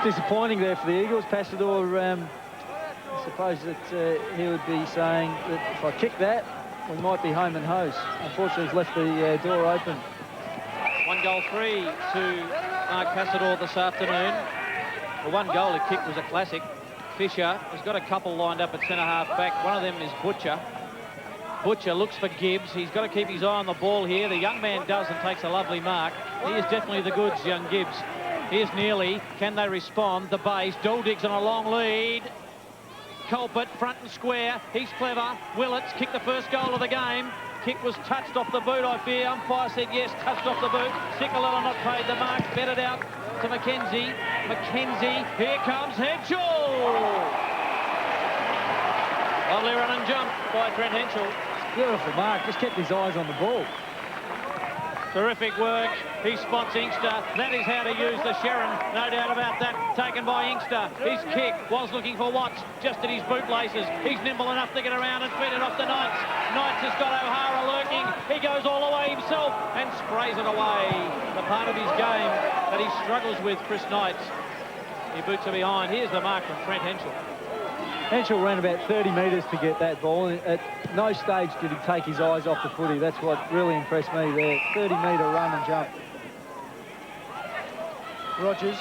[SPEAKER 1] Disappointing there for the Eagles. Passador, I suppose that he would be saying that if I kick that, we might be home and hose. Unfortunately, he's left the door open.
[SPEAKER 5] 1 goal 3 to Mark Passador this afternoon. The 1 goal he kicked was a classic. Fisher has got a couple lined up at centre-half back. One of them is Butcher. Butcher looks for Gibbs. He's got to keep his eye on the ball here. The young man does and takes a lovely mark. He is definitely the goods, young Gibbs. Here's Nearly. Can they respond? The base. Doldig's on a long lead. Culpet, front and square. He's clever. Willits kicked the first goal of the game. Kick was touched off the boot, I fear. Umpire said yes, touched off the boot. Sicolella not paid the mark. Betted out to Mackenzie. Mackenzie, here comes Henschel. Lovely run and jump by Trent Henschel.
[SPEAKER 1] Beautiful mark, just kept his eyes on the ball.
[SPEAKER 5] Terrific work. He spots Inkster. That is how to use the Sherrin. No doubt about that. Taken by Inkster. His kick was looking for Watts. Just at his bootlaces. He's nimble enough to get around and feed it off to Knights. Knights has got O'Hara lurking. He goes all the way himself and sprays it away. The part of his game that he struggles with, Chris Knights. He boots it behind. Here's the mark from Trent Henschel.
[SPEAKER 1] Henschel ran about 30 metres to get that ball. At no stage did he take his eyes off the footy. That's what really impressed me there. 30-metre run and jump.
[SPEAKER 2] Rogers,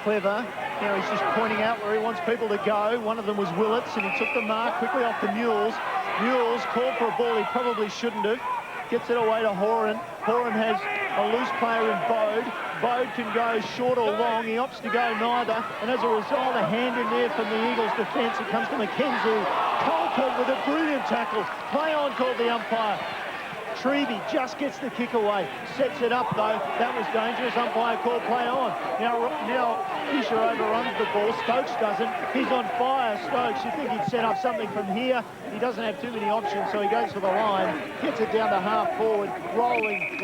[SPEAKER 2] clever. Now he's just pointing out where he wants people to go. One of them was Willits, and he took the mark quickly off the Mules. Mules called for a ball he probably shouldn't have. Gets it away to Horan. Horan has a loose player in Bode. Bode can go short or long. He opts to go neither. And as a result, a hand in there from the Eagles' defence. It comes to Mackenzie. Colton with a brilliant tackle. Play on, called the umpire. Treby just gets the kick away. Sets it up, though. That was dangerous. Umpire called play on. Now Fisher overruns the ball. Stokes doesn't. He's on fire, Stokes. You think he'd set up something from here. He doesn't have too many options, so he goes for the line. Gets it down to half forward. Rolling,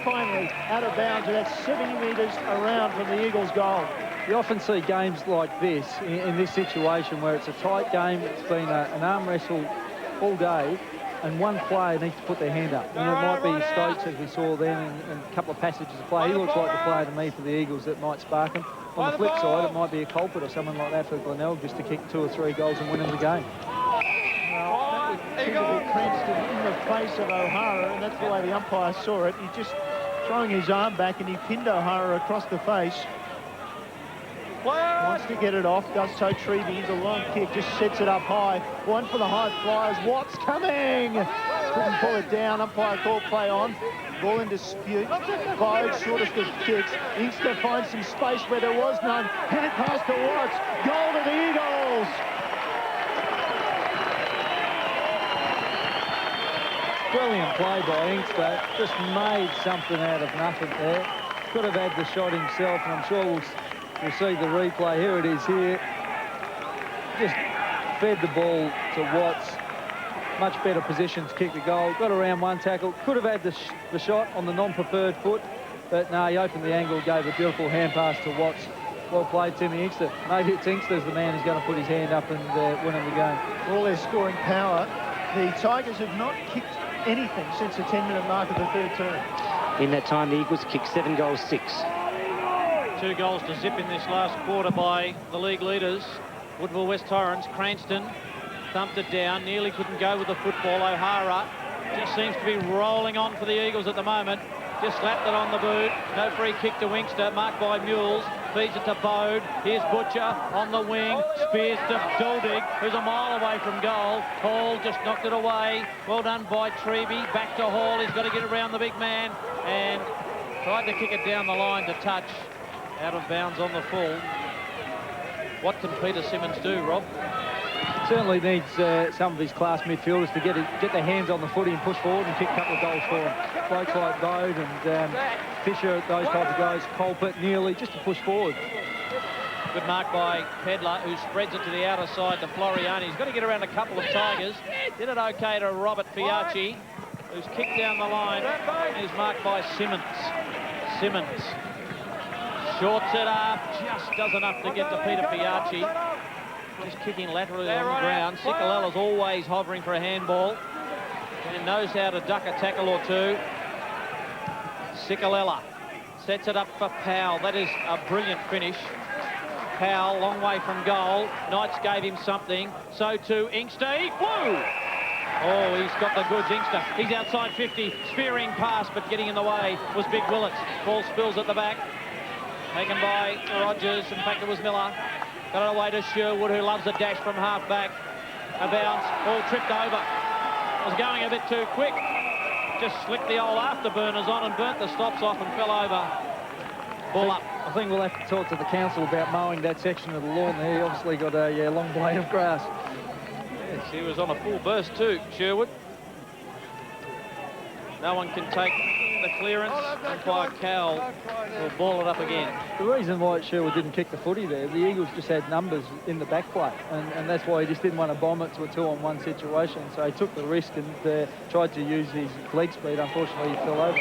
[SPEAKER 2] finally out of bounds. And that's 70 metres around from the Eagles' goal.
[SPEAKER 1] You often see games like this, in this situation, where it's a tight game. It's been an arm wrestle all day, and one player needs to put their hand up. And it might be Stokes, as we saw then, and a couple of passages of play. He looks like the player to me for the Eagles that might spark him. On the flip side, it might be a culprit or someone like that for Glenelg just to kick 2 or 3 goals and win him the game.
[SPEAKER 2] Well, that would seem to be Cranston in the face of O'Hara, and that's the way the umpire saw it. He's just throwing his arm back, and he pinned O'Hara across the face. Wants to get it off, does so Treby. He's a long kick, just sets it up high. One for the high flyers. Watts coming! Couldn't pull it down. Umpire called play on. Ball in dispute. Bode, shortest of kicks. Inkster finds some space where there was none. Hand pass to Watts. Goal to the Eagles!
[SPEAKER 1] Brilliant play by Inkster. Just made something out of nothing there. Could have had the shot himself, and I'm sure we'll see the replay. Here it is here. Just fed the ball to Watts. Much better position to kick the goal. Got around one tackle. Could have had the shot on the non-preferred foot. But no, he opened the angle, gave a beautiful hand pass to Watts. Well played, Timmy Inkster. Maybe it's Inkster's the man who's going to put his hand up and win him the game.
[SPEAKER 2] For all their scoring power, the Tigers have not kicked anything since the 10-minute mark of the third term.
[SPEAKER 6] In that time, the Eagles kicked 7 goals, 6.
[SPEAKER 5] 2 goals to zip in this last quarter by the league leaders. Woodville West Torrens. Cranston thumped it down. Nearly couldn't go with the football. O'Hara just seems to be rolling on for the Eagles at the moment. Just slapped it on the boot. No free kick to Inkster, marked by Mules. Feeds it to Bode. Here's Butcher on the wing. Spears to Doldig, who's a mile away from goal. Hall just knocked it away. Well done by Treby. Back to Hall. He's got to get around the big man. And tried to kick it down the line to touch. Out of bounds on the full. What can Peter Simmons do, Rob?
[SPEAKER 1] Certainly needs some of his class midfielders to get their hands on the footy and push forward and kick a couple of goals for him. Blokes like Bode and Fisher, those types of guys, Colpert, Nearly, just to push forward.
[SPEAKER 5] Good mark by Pedler, who spreads it to the outer side to Floriani. He's got to get around a couple of Tigers. Did it okay to Robert Fiacci, who's kicked down the line and is marked by Simmons. Simmons Shorts it up, just does enough to get to Peter Fiacci. Just kicking laterally on the ground. Sicalella's always hovering for a handball and knows how to duck a tackle or two. Sicalella sets it up for Powell. That is a brilliant finish. Powell, long way from goal. Knights gave him something. So too Inkster. He flew! Oh, he's got the goods, Inkster. He's outside 50. Spearing pass, but getting in the way was Big Willits. Ball spills at the back. Taken by Rogers. In fact, it was Miller. Got it away to Sherwood, who loves a dash from half-back. A bounce. All tripped over. Was going a bit too quick. Just slicked the old afterburners on and burnt the stops off and fell over. Ball up.
[SPEAKER 1] I think we'll have to talk to the council about mowing that section of the lawn there. He obviously got a long blade of grass.
[SPEAKER 5] Yes, he was on a full burst too, Sherwood. No one can take the clearance. Umpire Cowell will ball it up again.
[SPEAKER 1] The reason why Sherwood didn't kick the footy there, the Eagles just had numbers in the back play, and that's why he just didn't want to bomb it to a 2-on-1 situation. So he took the risk and tried to use his leg speed. Unfortunately, he fell over.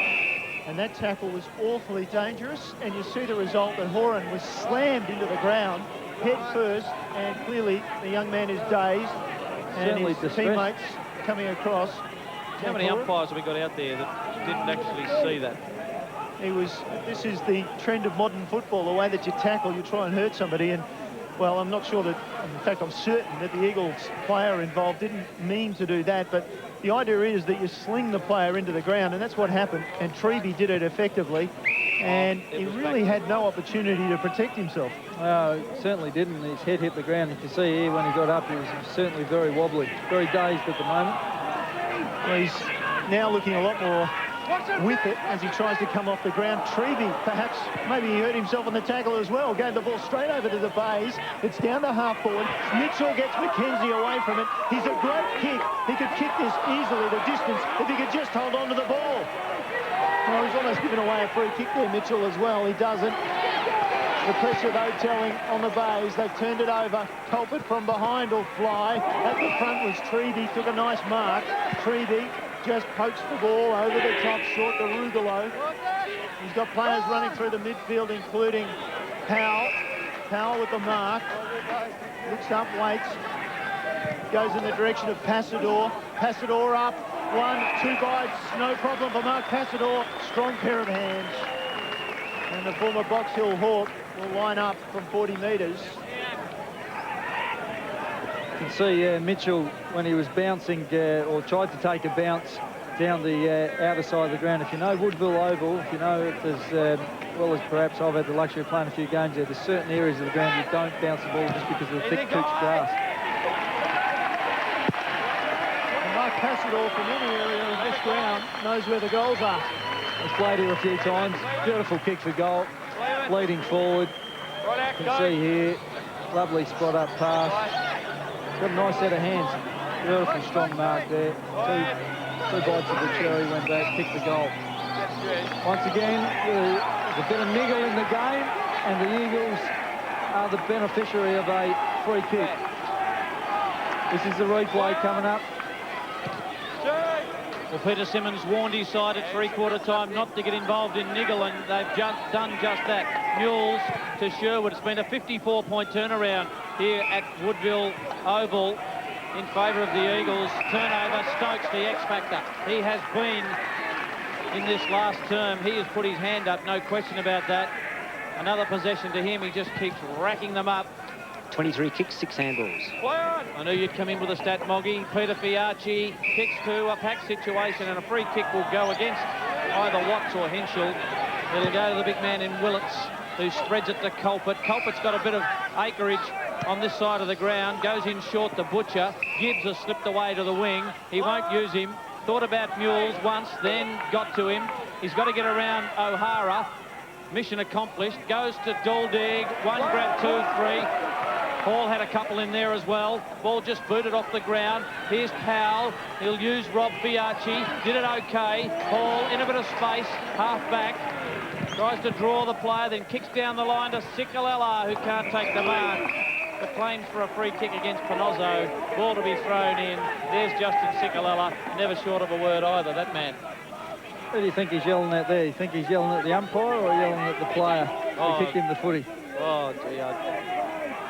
[SPEAKER 2] And that tackle was awfully dangerous, and you see the result that Horan was slammed into the ground head first, and clearly the young man is dazed, and
[SPEAKER 1] Certainly
[SPEAKER 2] his
[SPEAKER 1] distressed.
[SPEAKER 2] teammates coming across.
[SPEAKER 5] How many umpires have we got out there that didn't actually see that?
[SPEAKER 2] This is the trend of modern football, the way that you tackle, you try and hurt somebody, and well, I'm not sure that, in fact, I'm certain that the Eagles player involved didn't mean to do that, but the idea is that you sling the player into the ground, and that's what happened, and Treby did it effectively, and he really had no opportunity to protect himself.
[SPEAKER 1] Certainly didn't. His head hit the ground. You can see here when he got up, he was certainly very wobbly, very dazed at the moment.
[SPEAKER 2] Well, he's now looking a lot more with it as he tries to come off the ground. Treby, perhaps, maybe he hurt himself on the tackle as well. Gave the ball straight over to the bays. It's down to half forward. Mitchell gets McKenzie away from it. He's a great kick. He could kick this easily the distance if he could just hold on to the ball. Well, he's almost given away a free kick there, Mitchell, as well. He doesn't. The pressure, though, telling on the bays. They've turned it over. Culprit from behind will fly. At the front was Treby. Took a nice mark. Treby just pokes the ball over the top, short to Rugolo. He's got players running through the midfield, including Powell. Powell with the mark. Looks up, waits. Goes in the direction of Passador. Passador up. 1-2 bites. No problem for Mark Passador. Strong pair of hands. And the former Box Hill Hawk will line up from 40 metres.
[SPEAKER 1] You can see Mitchell, when he was bouncing or tried to take a bounce down the outer side of the ground. If you know Woodville Oval, if you know it as well as perhaps I've had the luxury of playing a few games there, there's certain areas of the ground you don't bounce the ball just because of the thick couch grass.
[SPEAKER 2] And Mark Passador from any area of this ground knows where the goals are.
[SPEAKER 1] He's played here a few times. Beautiful kick for goal. Leading forward. You can see here, lovely spot up pass. Got a nice set of hands. Beautiful strong mark there. Two bites of the cherry, went back, kicked the goal. Once again, there's a bit of niggle in the game, and the Eagles are the beneficiary of a free kick. This is the replay coming up.
[SPEAKER 5] Well, Peter Simmons warned his side at three-quarter time not to get involved in niggle, and they've done just that. Mules to Sherwood. It's been a 54-point turnaround here at Woodville Oval in favour of the Eagles. Turnover, Stokes, the X-Factor. He has been in this last term. He has put his hand up, no question about that. Another possession to him. He just keeps racking them up.
[SPEAKER 6] 23 kicks, 6 handballs.
[SPEAKER 5] I knew you'd come in with a stat, Moggy. Peter Fiacci kicks to a pack situation, and a free kick will go against either Watts or Henschel. It'll go to the big man in Willits, who spreads it to Culprit. Culprit's got a bit of acreage on this side of the ground, goes in short to Butcher. Gibbs has slipped away to the wing. He won't use him. Thought about Mules once, then got to him. He's got to get around O'Hara. Mission accomplished. Goes to Daldig. 1 grab, 2, 3. Hall had a couple in there as well. Ball just booted off the ground. Here's Powell. He'll use Rob Fiacci. Did it okay. Hall in a bit of space. Half back. Tries to draw the player, then kicks down the line to Sicalella, who can't take the mark. But claims for a free kick against Panozzo. Ball to be thrown in. There's Justin Sicalella. Never short of a word either, that man.
[SPEAKER 1] Who do you think he's yelling at there? You think he's yelling at the umpire or yelling at the player? He kicked him the footy.
[SPEAKER 5] Oh, gee, I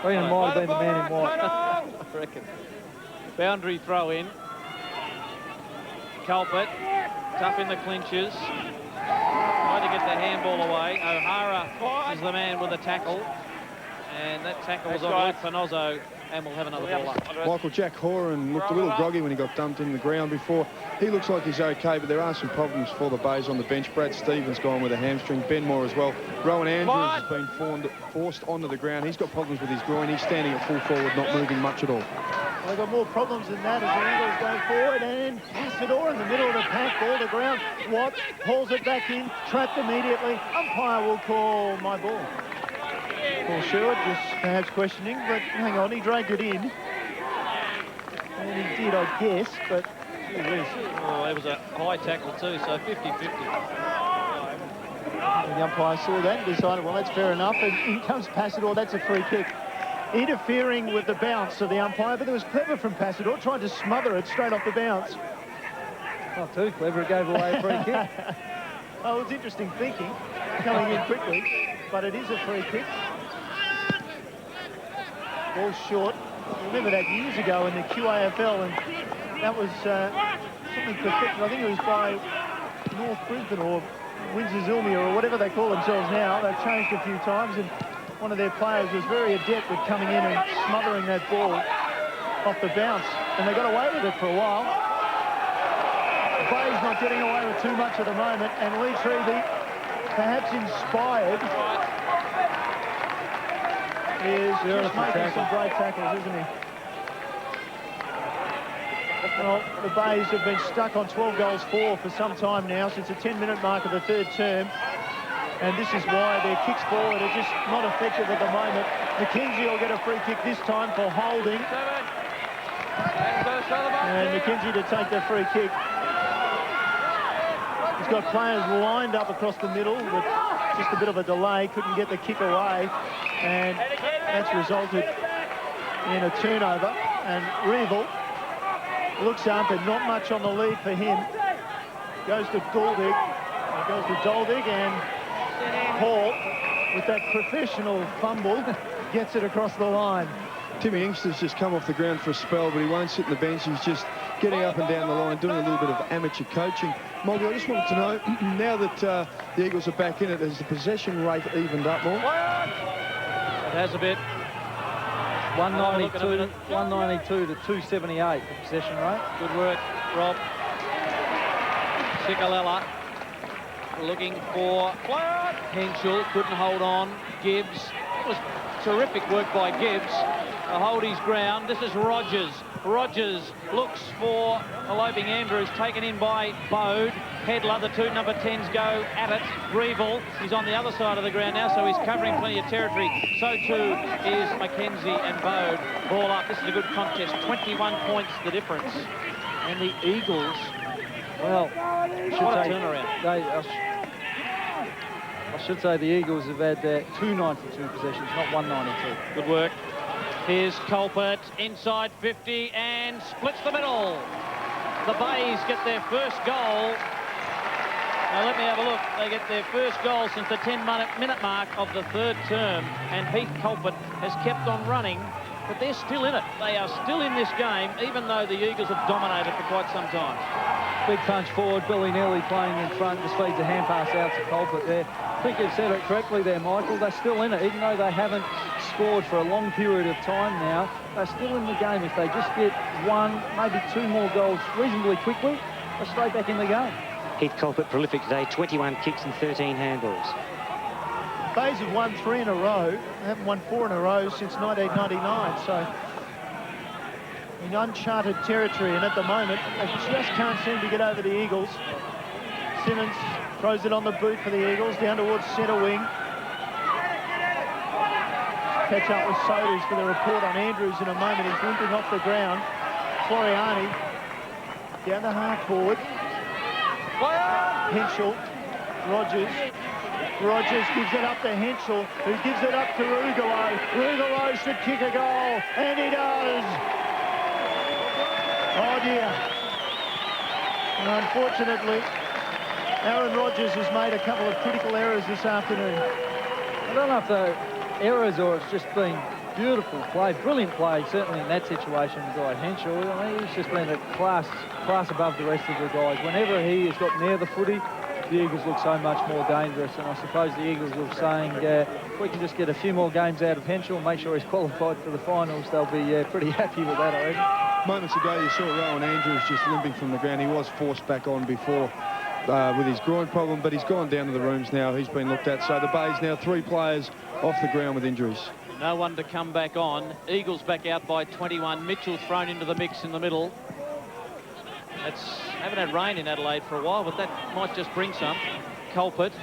[SPEAKER 1] Ian might have been the man in white.
[SPEAKER 5] I reckon. Boundary throw in. Culpet, tough in the clinches. Tried to get the handball away. O'Hara is the man with the tackle. And that tackle was on Luke Panozzo, and we'll have another ball up.
[SPEAKER 4] Michael Jack Horan looked a little groggy when he got dumped in the ground before. He looks like he's okay, but there are some problems for the Bays on the bench. Brad Stevens gone with a hamstring. Ben Moore as well. Rowan Andrews has been forced onto the ground. He's got problems with his groin. He's standing at full forward, not moving much at all.
[SPEAKER 2] Well, they've got more problems than that as the Eagles go forward, and Passador in the middle of the pack, ball to ground. Watts pulls it back in, trapped immediately. Umpire will call my ball. Paul Sherwood just perhaps questioning, but hang on, he dragged it in. And he did, I guess, but gee whiz.
[SPEAKER 5] Oh, it was a high tackle too, so 50-50.
[SPEAKER 2] The umpire saw that and decided, well, that's fair enough. And in comes Passador, that's a free kick. Interfering with the bounce of the umpire, but it was clever from Passador, trying to smother it straight off the bounce.
[SPEAKER 1] Not too clever, it gave away a free kick.
[SPEAKER 2] Oh, it was interesting thinking, coming in quickly, but it is a free kick. Ball short. Remember that years ago in the QAFL, and that was something perfected. I think it was by North Brisbane or Windsor Zilmia or whatever they call themselves now. They've changed a few times, and one of their players was very adept at coming in and smothering that ball off the bounce, and they got away with it for a while. Bay's not getting away with too much at the moment, and Lee Trevey, perhaps inspired, is just making some great tackles, isn't he? Well, the Bays have been stuck on 12 goals for some time now, since the 10-minute mark of the third term. And this is why their kicks forward are just not effective at the moment. McKenzie will get a free kick this time for holding. And McKenzie to take the free kick. He's got players lined up across the middle, but just a bit of a delay, couldn't get the kick away. And that's resulted in a turnover. And Revel looks up, and not much on the lead for him. Goes to Doldig. Goes to Doldig, and Paul, with that professional fumble, gets it across the line.
[SPEAKER 4] Timmy Inkster's just come off the ground for a spell, but he won't sit on the bench. He's just getting up and down the line, doing a little bit of amateur coaching. Molly, I just wanted to know, now that the Eagles are back in it, has the possession rate evened up more?
[SPEAKER 5] It has a bit.
[SPEAKER 1] 192 to 278 the possession rate.
[SPEAKER 5] Good work, Rob. Cicalella looking for Henschel, couldn't hold on. Gibbs, it was terrific work by Gibbs to hold his ground. This is Rogers. Rogers looks for a loping Andrews, taken in by Bode. Hedler, the two number 10s go at it. Revel, he's on the other side of the ground now, so he's covering plenty of territory. So too is Mackenzie and Bode. Ball up, this is a good contest. 21 points the difference.
[SPEAKER 1] And the Eagles, well,
[SPEAKER 5] What a turnaround.
[SPEAKER 1] I should say the Eagles have had 292 possessions, not 192.
[SPEAKER 5] Good work. Here's Culpert, inside 50, and splits the middle. The Bays get their first goal. Now let me have a look. They get their first goal since the 10-minute mark of the third term, and Heath Culpert has kept on running, but they're still in it. They are still in this game, even though the Eagles have dominated for quite some time.
[SPEAKER 1] Big punch forward, Billy Neely playing in front, just feeds a hand pass out to Culpert there. I think you've said it correctly there, Michael. They're still in it, even though they haven't scored for a long period of time now. They're still in the game. If they just get one, maybe two more goals reasonably quickly, they're straight back in the game.
[SPEAKER 6] Heath Culpert prolific today, 21 kicks and 13 handballs.
[SPEAKER 2] Bays have won 3 in a row. They haven't won 4 in a row since 1999, so in uncharted territory, and at the moment they just can't seem to get over the Eagles. Simmons throws it on the boot for the Eagles, down towards centre wing. Catch up with Sodas for the report on Andrews in a moment. He's limping off the ground. Floriani down the half forward. Henschel, Rogers. Rogers gives it up to Henschel, who gives it up to Rugalo. Rugalo should kick a goal, and he does. Oh dear. And unfortunately, Aaron Rodgers has made a couple of critical errors this afternoon.
[SPEAKER 1] I don't know if the errors or it's just been beautiful play, brilliant play, certainly in that situation by Henshaw. I mean, he's just been a class above the rest of the guys. Whenever he has got near the footy, the Eagles look so much more dangerous, and I suppose the Eagles were saying if we can just get a few more games out of Henshaw and make sure he's qualified for the finals, they'll be pretty happy with that, I reckon.
[SPEAKER 4] Moments ago, you saw Rowan Andrews just limping from the ground. He was forced back on before with his groin problem, but he's gone down to the rooms now. He's been looked at. So the Bay's now 3 players off the ground with injuries.
[SPEAKER 5] No one to come back on. Eagles back out by 21. Mitchell thrown into the mix in the middle. Haven't had rain in Adelaide for a while, but that might just bring some. Culprit.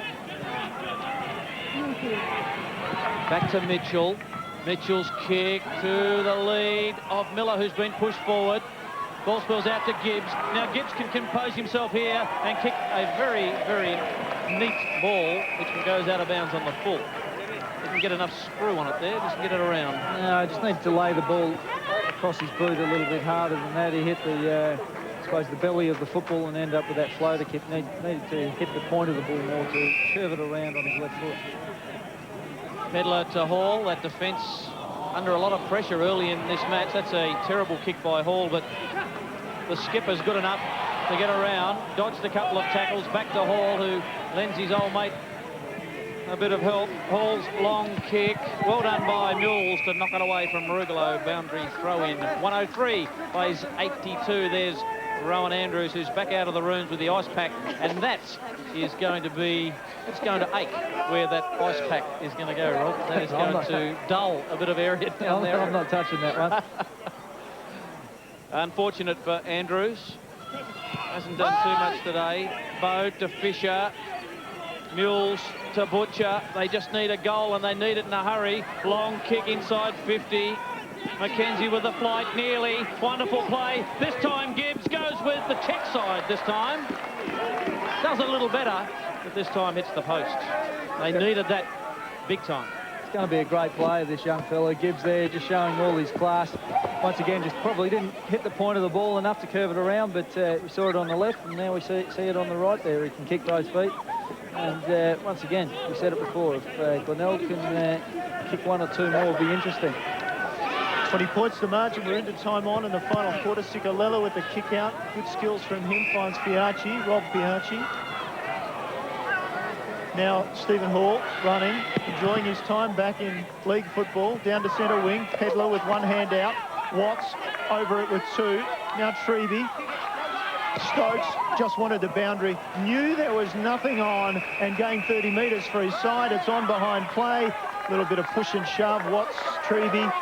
[SPEAKER 5] Back to Mitchell. Mitchell's kick to the lead of Miller, who's been pushed forward. Ball spills out to Gibbs. Now Gibbs can compose himself here and kick a very, very neat ball, which goes out of bounds on the full. Didn't get enough screw on it there, just get it around.
[SPEAKER 1] No, just needs to lay the ball across his boot a little bit harder than that. He hit the, I suppose, the belly of the football and end up with that floater kick. Needed to hit the point of the ball more to curve it around on his left foot.
[SPEAKER 5] Pedler to Hall. That defence under a lot of pressure early in this match. That's a terrible kick by Hall, but the skipper's good enough to get around. Dodged a couple of tackles. Back to Hall, who lends his old mate a bit of help. Hall's long kick. Well done by Mills to knock it away from Marugalo. Boundary throw in. 103 plays 82. There's Rowan Andrews, who's back out of the rooms with the ice pack, and that is going to be, it's going to ache where that ice pack is going to go, Rob. That is going to dull a bit of area down there.
[SPEAKER 1] I'm not touching that one.
[SPEAKER 5] Unfortunate for Andrews. Hasn't done too much today. Bowe to Fisher. Mules to Butcher. They just need a goal, and they need it in a hurry. Long kick inside 50. Mackenzie with the flight, nearly. Wonderful play. This time Gibbs goes with the check side this time. Does a little better, but this time hits the post. They needed that big time.
[SPEAKER 1] It's going to be a great player, this young fella. Gibbs there just showing all his class. Once again, just probably didn't hit the point of the ball enough to curve it around, but we saw it on the left, and now we see it on the right there. He can kick both feet. And once again, we said it before, if Glenelg can kick 1 or 2 more, it'll be interesting.
[SPEAKER 2] 20 points to margin. We're into time on in the final quarter. Cicolella with the kick out. Good skills from him. Finds Fiacci, Rob Fiacci. Now Stephen Hall running, enjoying his time back in league football. Down to centre wing. Pedler with one hand out. Watts over it with 2. Now Treby. Stokes just wanted the boundary. Knew there was nothing on and gained 30 metres for his side. It's on behind play. A little bit of push and shove. Watts, Treby.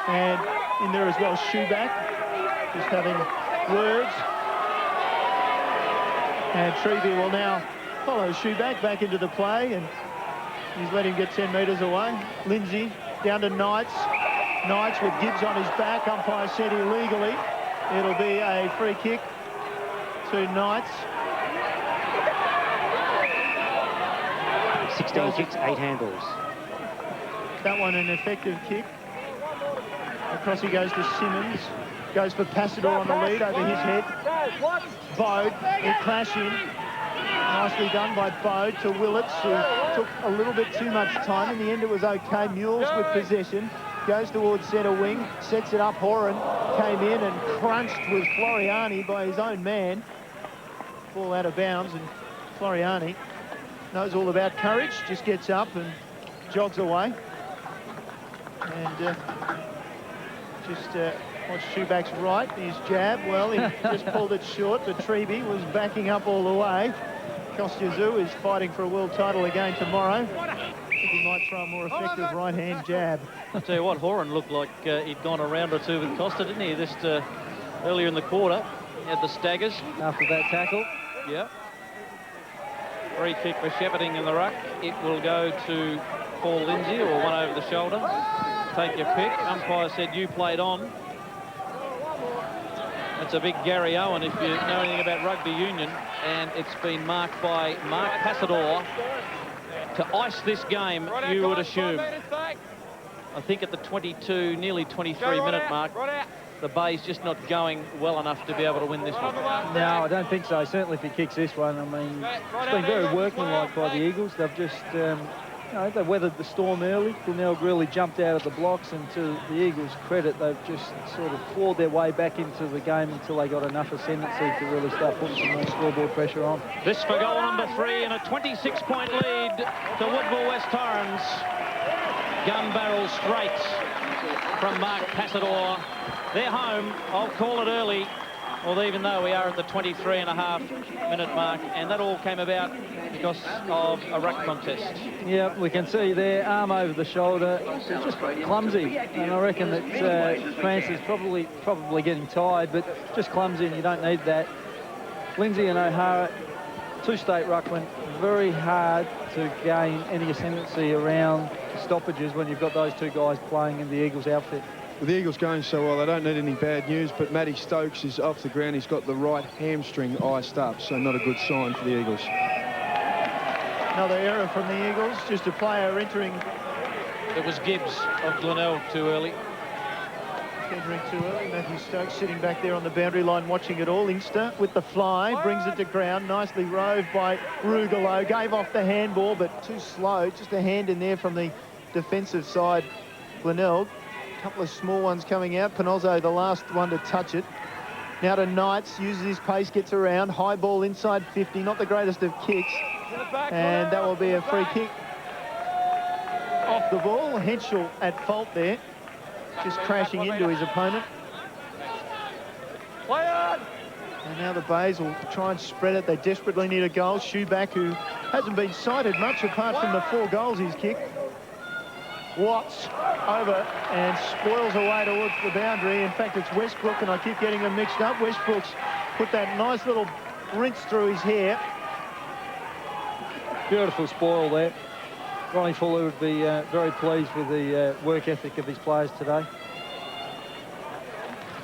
[SPEAKER 2] And in there as well, Shoeback, just having words. And Treby will now follow Shoeback back into the play, and he's let him get 10 metres away. Lindsay down to Knights. Knights with Gibbs on his back. Umpire said illegally. It'll be a free kick to Knights.
[SPEAKER 6] 16 kicks, 8 handballs.
[SPEAKER 2] That one an effective kick. Across he goes to Simmons. Goes for Passador on the lead over his head. Bode, he clash in. Nicely done by Bode to Willits, who took a little bit too much time. In the end, it was okay. Mules with possession. Goes towards centre wing. Sets it up. Horan came in and crunched with Floriani by his own man. Ball out of bounds, and Floriani knows all about courage. Just gets up and jogs away. And watch Shoeback's right, his jab. Well, he just pulled it short, but Treby was backing up all the way. Kostyazu is fighting for a world title again tomorrow. I think he might throw a more effective right-hand jab.
[SPEAKER 5] I'll tell you what, Horan looked like he'd gone a round or 2 with Costa, didn't he? Just earlier in the quarter, he had the staggers.
[SPEAKER 1] After that tackle.
[SPEAKER 5] Yeah. Free kick for shepherding in the ruck. It will go to Paul Lindsay, or one over the shoulder. Take your pick. Umpire said you played on. That's a big Gary Owen if you know anything about rugby union, and it's been marked by Mark Passador to ice this game, you would assume. I think at the 22, nearly 23-minute mark, the Bay's just not going well enough to be able to win this one.
[SPEAKER 1] No, I don't think so. Certainly if he kicks this one, I mean, it's been very workmanlike by the Eagles. They've just they weathered the storm early. Glenelg really jumped out of the blocks, and to the Eagles' credit, they've just sort of clawed their way back into the game until they got enough ascendancy to really start putting some more scoreboard pressure on.
[SPEAKER 5] This for goal number 3 and a 26-point lead to Woodville West Torrens. Gun barrel straight from Mark Passador. They're home. I'll call it early, although even though we are at the 23.5-minute mark, and that all came about because of a ruck contest.
[SPEAKER 1] Yeah, we can see there, arm over the shoulder. It's just clumsy, and I reckon that Francis probably getting tired, but just clumsy, and you don't need that. Lindsay and O'Hara, 2 state ruckmen, very hard to gain any ascendancy around stoppages when you've got those 2 guys playing in the Eagles outfit.
[SPEAKER 4] With the Eagles going so well, they don't need any bad news, but Matty Stokes is off the ground. He's got the right hamstring iced up, so not a good sign for the Eagles.
[SPEAKER 2] Another error from the Eagles, just a player entering.
[SPEAKER 5] It was Gibbs of Glenelg too early.
[SPEAKER 2] Entering too early. Matthew Stokes sitting back there on the boundary line watching it all. Inkster with the fly, brings it to ground. Nicely roved by Rugolo. Gave off the handball, but too slow. Just a hand in there from the defensive side. Glenelg. A couple of small ones coming out. Panozzo, the last one to touch it. Now to Knights, uses his pace, gets around. High ball inside 50, not the greatest of kicks. And that will be a free kick off the ball. Henschel at fault there, just crashing into his opponent. And now the Bays will try and spread it. They desperately need a goal. Shoeback, who hasn't been cited much apart from the 4 goals he's kicked. Watts over and spoils away towards the boundary. In fact, it's Westbrook, and I keep getting them mixed up. Westbrook's put that nice little rinse through his hair. Beautiful spoil there. Ronnie Fuller would be very pleased with the work ethic of his players today.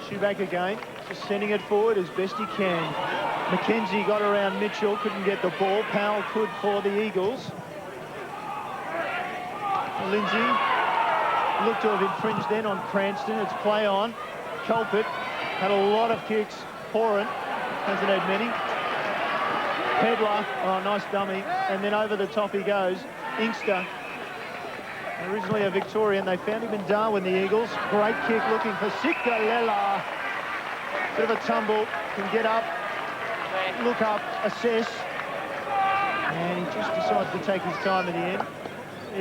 [SPEAKER 2] Shoeback again, just sending it forward as best he can. McKenzie got around Mitchell, couldn't get the ball. Powell could for the Eagles. Lindsay looked to have infringed then on Cranston. It's play on. Culpit had a lot of kicks. Horan hasn't had many. Pedler, oh, nice dummy. And then over the top he goes. Inkster, originally a Victorian. They found him in Darwin, the Eagles. Great kick looking for Sikalela. Bit of a tumble. Can get up, look up, assess. And he just decides to take his time at the end.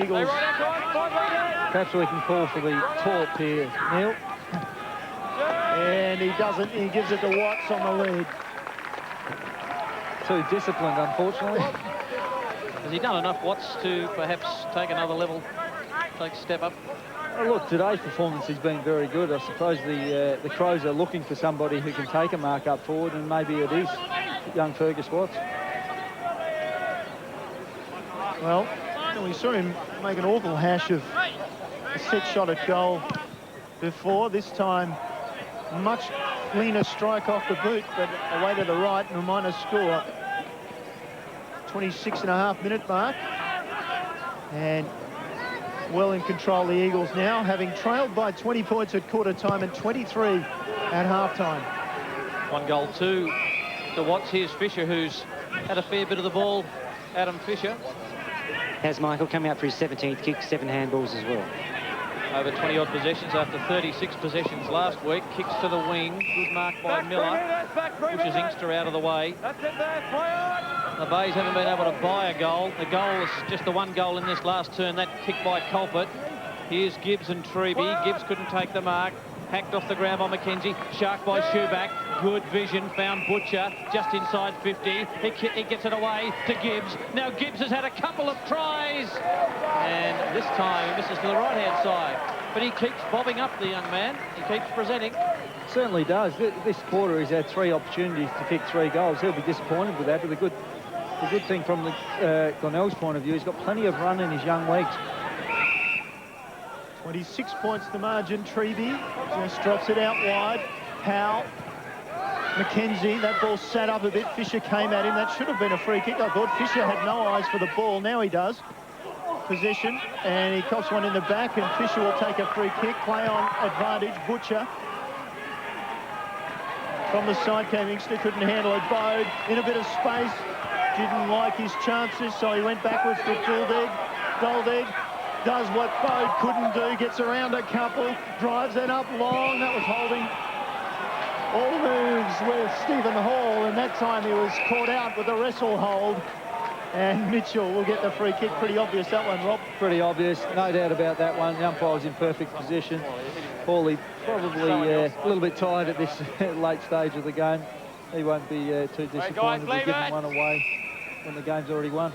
[SPEAKER 2] Eagles. Perhaps we can call for the torp here, Neil. And he doesn't. He gives it to Watts on the lead. Too disciplined, unfortunately.
[SPEAKER 5] Has he done enough, Watts, to perhaps take another level, take a step up?
[SPEAKER 1] Oh, look, today's performance has been very good. I suppose the Crows are looking for somebody who can take a mark up forward, and maybe it is young Fergus Watts. Well, we saw him make an awful hash of a set shot at goal before. This time, much cleaner strike off the boot, but away to the right, and a minor score. 26.5-minute mark. And well in control, the Eagles now, having trailed by 20 points at quarter time and 23 at half-time.
[SPEAKER 5] 1 goal, 2 to Watts. Here's Fisher, who's had a fair bit of the ball. Adam Fisher.
[SPEAKER 6] Has Michael come out for his 17th kick, 7 handballs as well.
[SPEAKER 5] Over 20-odd possessions after 36 possessions last week. Kicks to the wing. Good mark by Miller. Pushes Inkster out of the way. The Bays haven't been able to buy a goal. The goal is just the 1 goal in this last turn. That kick by Culpit. Here's Gibbs and Treby. Gibbs couldn't take the mark. Hacked off the ground by McKenzie. Shark by Shoeback. Good vision. Found Butcher just inside 50. He gets it away to Gibbs. Now Gibbs has had a couple of tries. And this time he misses to the right-hand side. But he keeps bobbing up, the young man. He keeps presenting.
[SPEAKER 1] Certainly does. This quarter he's had 3 opportunities to kick 3 goals. He'll be disappointed with that. But the good thing from the Glenelg's point of view, he's got plenty of run in his young legs. 26 points the margin. Treby just drops it out wide. Powell. McKenzie, that ball sat up a bit. Fisher came at him. That should have been a free kick. I thought Fisher had no eyes for the ball. Now he does. Possession, and he cops one in the back, and Fisher will take a free kick. Play on advantage. Butcher. From the side came Inkster, couldn't handle it. Bode in a bit of space. Didn't like his chances, so he went backwards to Duldig.
[SPEAKER 2] Glenelg does what Bode couldn't do, gets around a couple, drives it up long. That was holding. All moves with Stephen Hall, and that time he was caught out with a wrestle hold. And Mitchell will get the free kick. Pretty obvious, that one, Rob.
[SPEAKER 1] Pretty obvious, no doubt about that one. The umpire was in perfect position. Hawley probably a little bit tired at this late stage of the game. He won't be too disappointed with giving one away when the game's already won.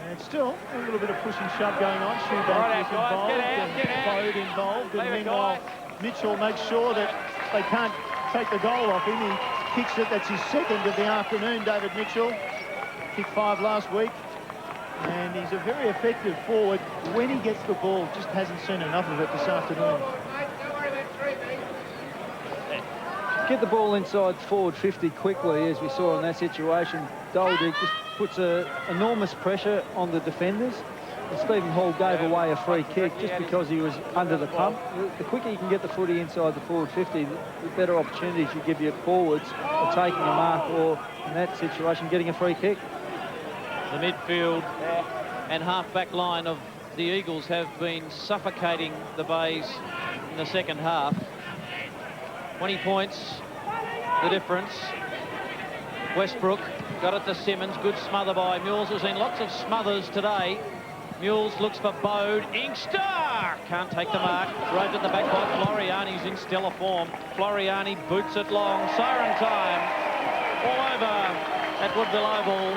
[SPEAKER 2] And still a little bit of push and shove going on. Shoebank is involved and Bode involved. And meanwhile, Mitchell makes sure that they can't take the goal off him. He kicks it. That's his second of the afternoon, David Mitchell. Kicked 5 last week. And he's a very effective forward when he gets the ball. Just hasn't seen enough of it this afternoon.
[SPEAKER 1] Get the ball inside forward 50 quickly, as we saw in that situation. Doldig just puts enormous pressure on the defenders. And Stephen Hall gave away a free kick just because he was under the pump. The quicker you can get the footy inside the forward 50, the better opportunities you give your forwards of taking a mark, or in that situation, getting a free kick.
[SPEAKER 5] The midfield and half-back line of the Eagles have been suffocating the Bays in the second half. 20 points, the difference. Westbrook got it to Simmons. Good smother by Mules. There's been lots of smothers today. Mules looks for Bode. Inkster can't take the mark. Rode at the back by Floriani's in stellar form. Floriani boots it long. Siren time. All over at Woodville Oval.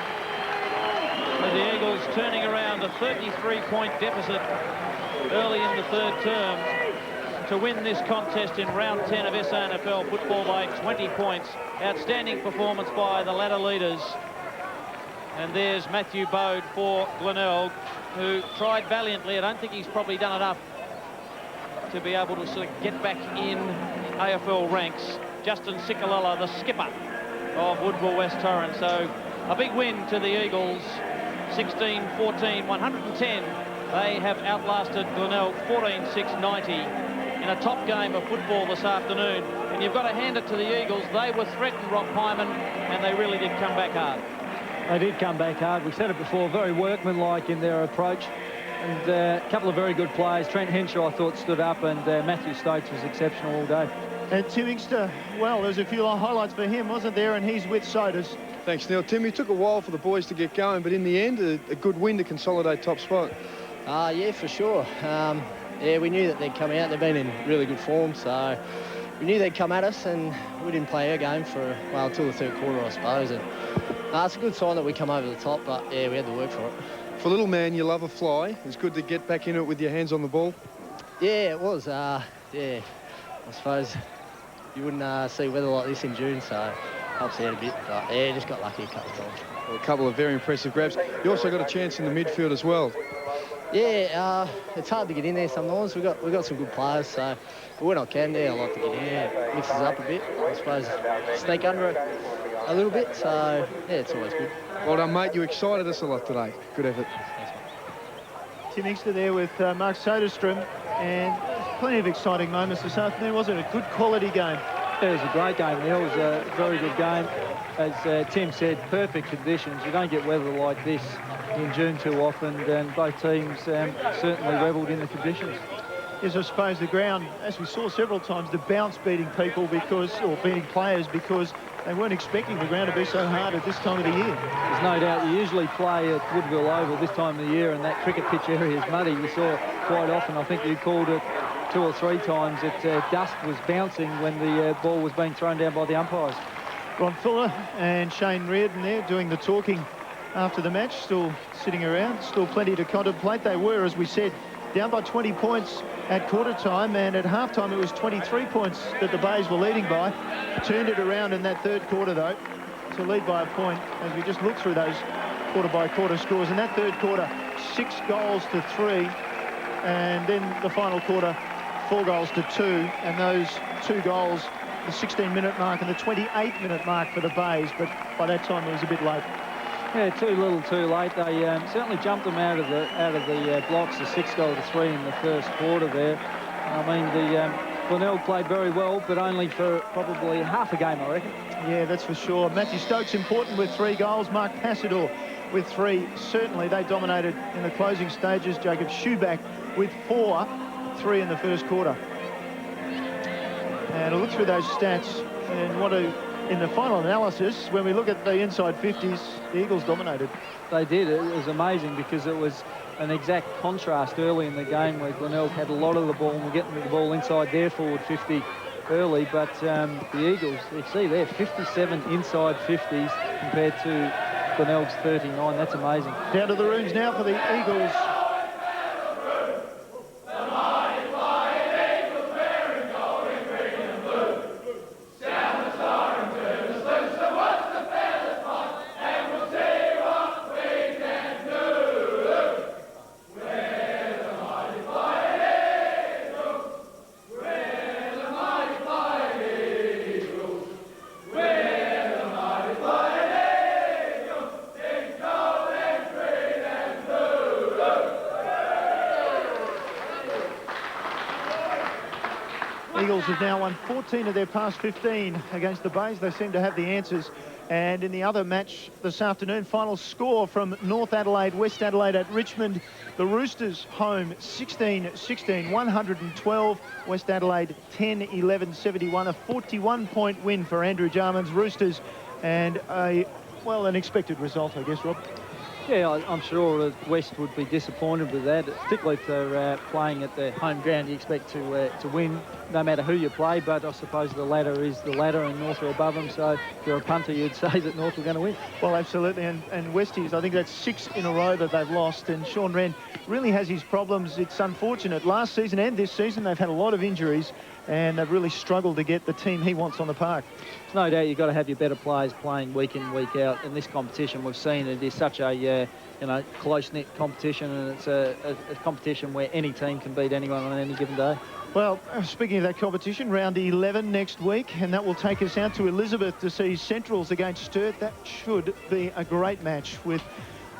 [SPEAKER 5] With the Eagles turning around a 33-point deficit early in the third term to win this contest in round 10 of SANFL football by 20 points. Outstanding performance by the ladder leaders. And there's Matthew Bode for Glenelg, who tried valiantly. I don't think he's probably done enough to be able to sort of get back in AFL ranks. Justin Sikalala, the skipper of Woodville West Torrens. So a big win to the Eagles. 16-14, 110. They have outlasted Glenelg 14-6-90 in a top game of football this afternoon. And you've got to hand it to the Eagles. They were threatened, Rob Pyman, and they really did come back hard.
[SPEAKER 1] They did come back hard. We said it before, very workmanlike in their approach. And a couple of very good players. Trent Henshaw, I thought, stood up, and Matthew Stokes was exceptional all day.
[SPEAKER 2] And Tim Inkster, well, there's a few highlights for him, wasn't there? And he's with Sodas.
[SPEAKER 4] Thanks, Neil. Tim, it took a while for the boys to get going, but in the end, a good win to consolidate top spot.
[SPEAKER 8] Yeah, for sure. Yeah, we knew that they'd come out. They've been in really good form, so we knew they'd come at us, and we didn't play our game for, well, until the third quarter, I suppose. And it's a good sign that we come over the top, but, yeah, we had to work for it.
[SPEAKER 4] For little man, you love a fly. It's good to get back in it with your hands on the ball.
[SPEAKER 8] Yeah, it was. Yeah, I suppose you wouldn't see weather like this in June, so helps out a bit. But, yeah, just got lucky a couple of times.
[SPEAKER 4] Well, a couple of very impressive grabs. You also got a chance in the midfield as well.
[SPEAKER 8] Yeah, it's hard to get in there sometimes. We got some good players, so but when I can, I like to get in there. Mixes up a bit, I suppose. Sneak under it a little bit, so yeah, it's always good.
[SPEAKER 4] Well done, mate. You excited us a lot today. Good effort.
[SPEAKER 2] Tim Inkster there with Mark Soderstrom, and plenty of exciting moments this afternoon, wasn't it? A good quality game.
[SPEAKER 1] It was a great game, Neil. It was a very good game. As Tim said, perfect conditions. You don't get weather like this in June too often, and both teams certainly revelled in the conditions.
[SPEAKER 2] Yes, I suppose the ground, as we saw several times, the bounce beating people or beating players because they weren't expecting the ground to be so hard at this time of the year.
[SPEAKER 1] There's no doubt. You usually play at Woodville Oval this time of the year, and that cricket pitch area is muddy. We saw quite often, I think you called it 2 or 3 times, that dust was bouncing when the ball was being thrown down by the umpires.
[SPEAKER 2] Ron Fuller and Shane Reardon there doing the talking after the match, still sitting around, still plenty to contemplate. They were, as we said, down by 20 points at quarter time, and at half time it was 23 points that the Bays were leading by. Turned it around in that third quarter though to lead by a point as we just look through those quarter by quarter scores. In that third quarter, 6 goals to 3, and then the final quarter, 4 goals to 2, and those 2 goals, the 16-minute mark and the 28-minute mark for the Bays, but by that time it was a bit late.
[SPEAKER 1] Yeah, too little, too late. They certainly jumped them out of the blocks. A 6 goal to 3 in the first quarter there. I mean, Glenelg played very well, but only for probably half a game, I reckon.
[SPEAKER 2] Yeah, that's for sure. Matthew Stokes important with 3 goals. Mark Passador with 3. Certainly they dominated in the closing stages. Jacob Schuback with 4, 3 in the first quarter. And I'll look through those stats and in the final analysis, when we look at the inside 50s, the Eagles dominated.
[SPEAKER 1] They did. It was amazing because it was an exact contrast early in the game where Glenelg had a lot of the ball and were getting the ball inside their forward 50 early, but the Eagles, you see there, 57 inside 50s compared to Glenelg's 39. That's amazing.
[SPEAKER 2] Down to the rooms now for the Eagles. Eagles have now won 14 of their past 15 against the Bays. They seem to have the answers. And in the other match this afternoon, final score from North Adelaide, West Adelaide at Richmond. The Roosters home 16-16, 112. West Adelaide 10-11, 71. A 41-point win for Andrew Jarman's Roosters. And an expected result, I guess, Rob.
[SPEAKER 1] Yeah, I'm sure that West would be disappointed with that, particularly if they're playing at their home ground. You expect to win no matter who you play, but I suppose the ladder is the ladder and North are above them, so if you're a punter, you'd say that North are going to win.
[SPEAKER 2] Well, absolutely, and Westies, I think that's 6 in a row that they've lost, and Sean Wren really has his problems. It's unfortunate. Last season and this season, they've had a lot of injuries, and they've really struggled to get the team he wants on the park.
[SPEAKER 1] No doubt you've got to have your better players playing week in, week out. In this competition, we've seen it is such a close-knit competition, and it's a competition where any team can beat anyone on any given day.
[SPEAKER 2] Well, speaking of that competition, round 11 next week, and that will take us out to Elizabeth to see Centrals against Sturt. That should be a great match with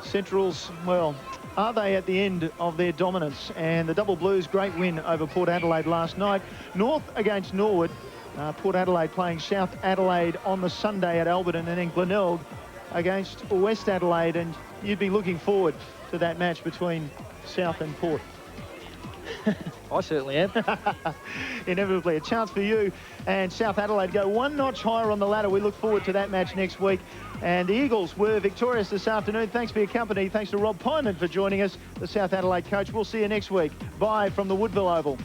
[SPEAKER 2] Centrals. Well, are they at the end of their dominance? And the Double Blues, great win over Port Adelaide last night. North against Norwood. Port Adelaide playing South Adelaide on the Sunday at Alberton, and then Glenelg against West Adelaide, and you'd be looking forward to that match between South and Port.
[SPEAKER 1] I certainly am.
[SPEAKER 2] Inevitably a chance for you and South Adelaide go one notch higher on the ladder. We look forward to that match next week. And the Eagles were victorious this afternoon. Thanks for your company. Thanks to Rob Pyman for joining us, the South Adelaide coach. We'll see you next week. Bye from the Woodville Oval.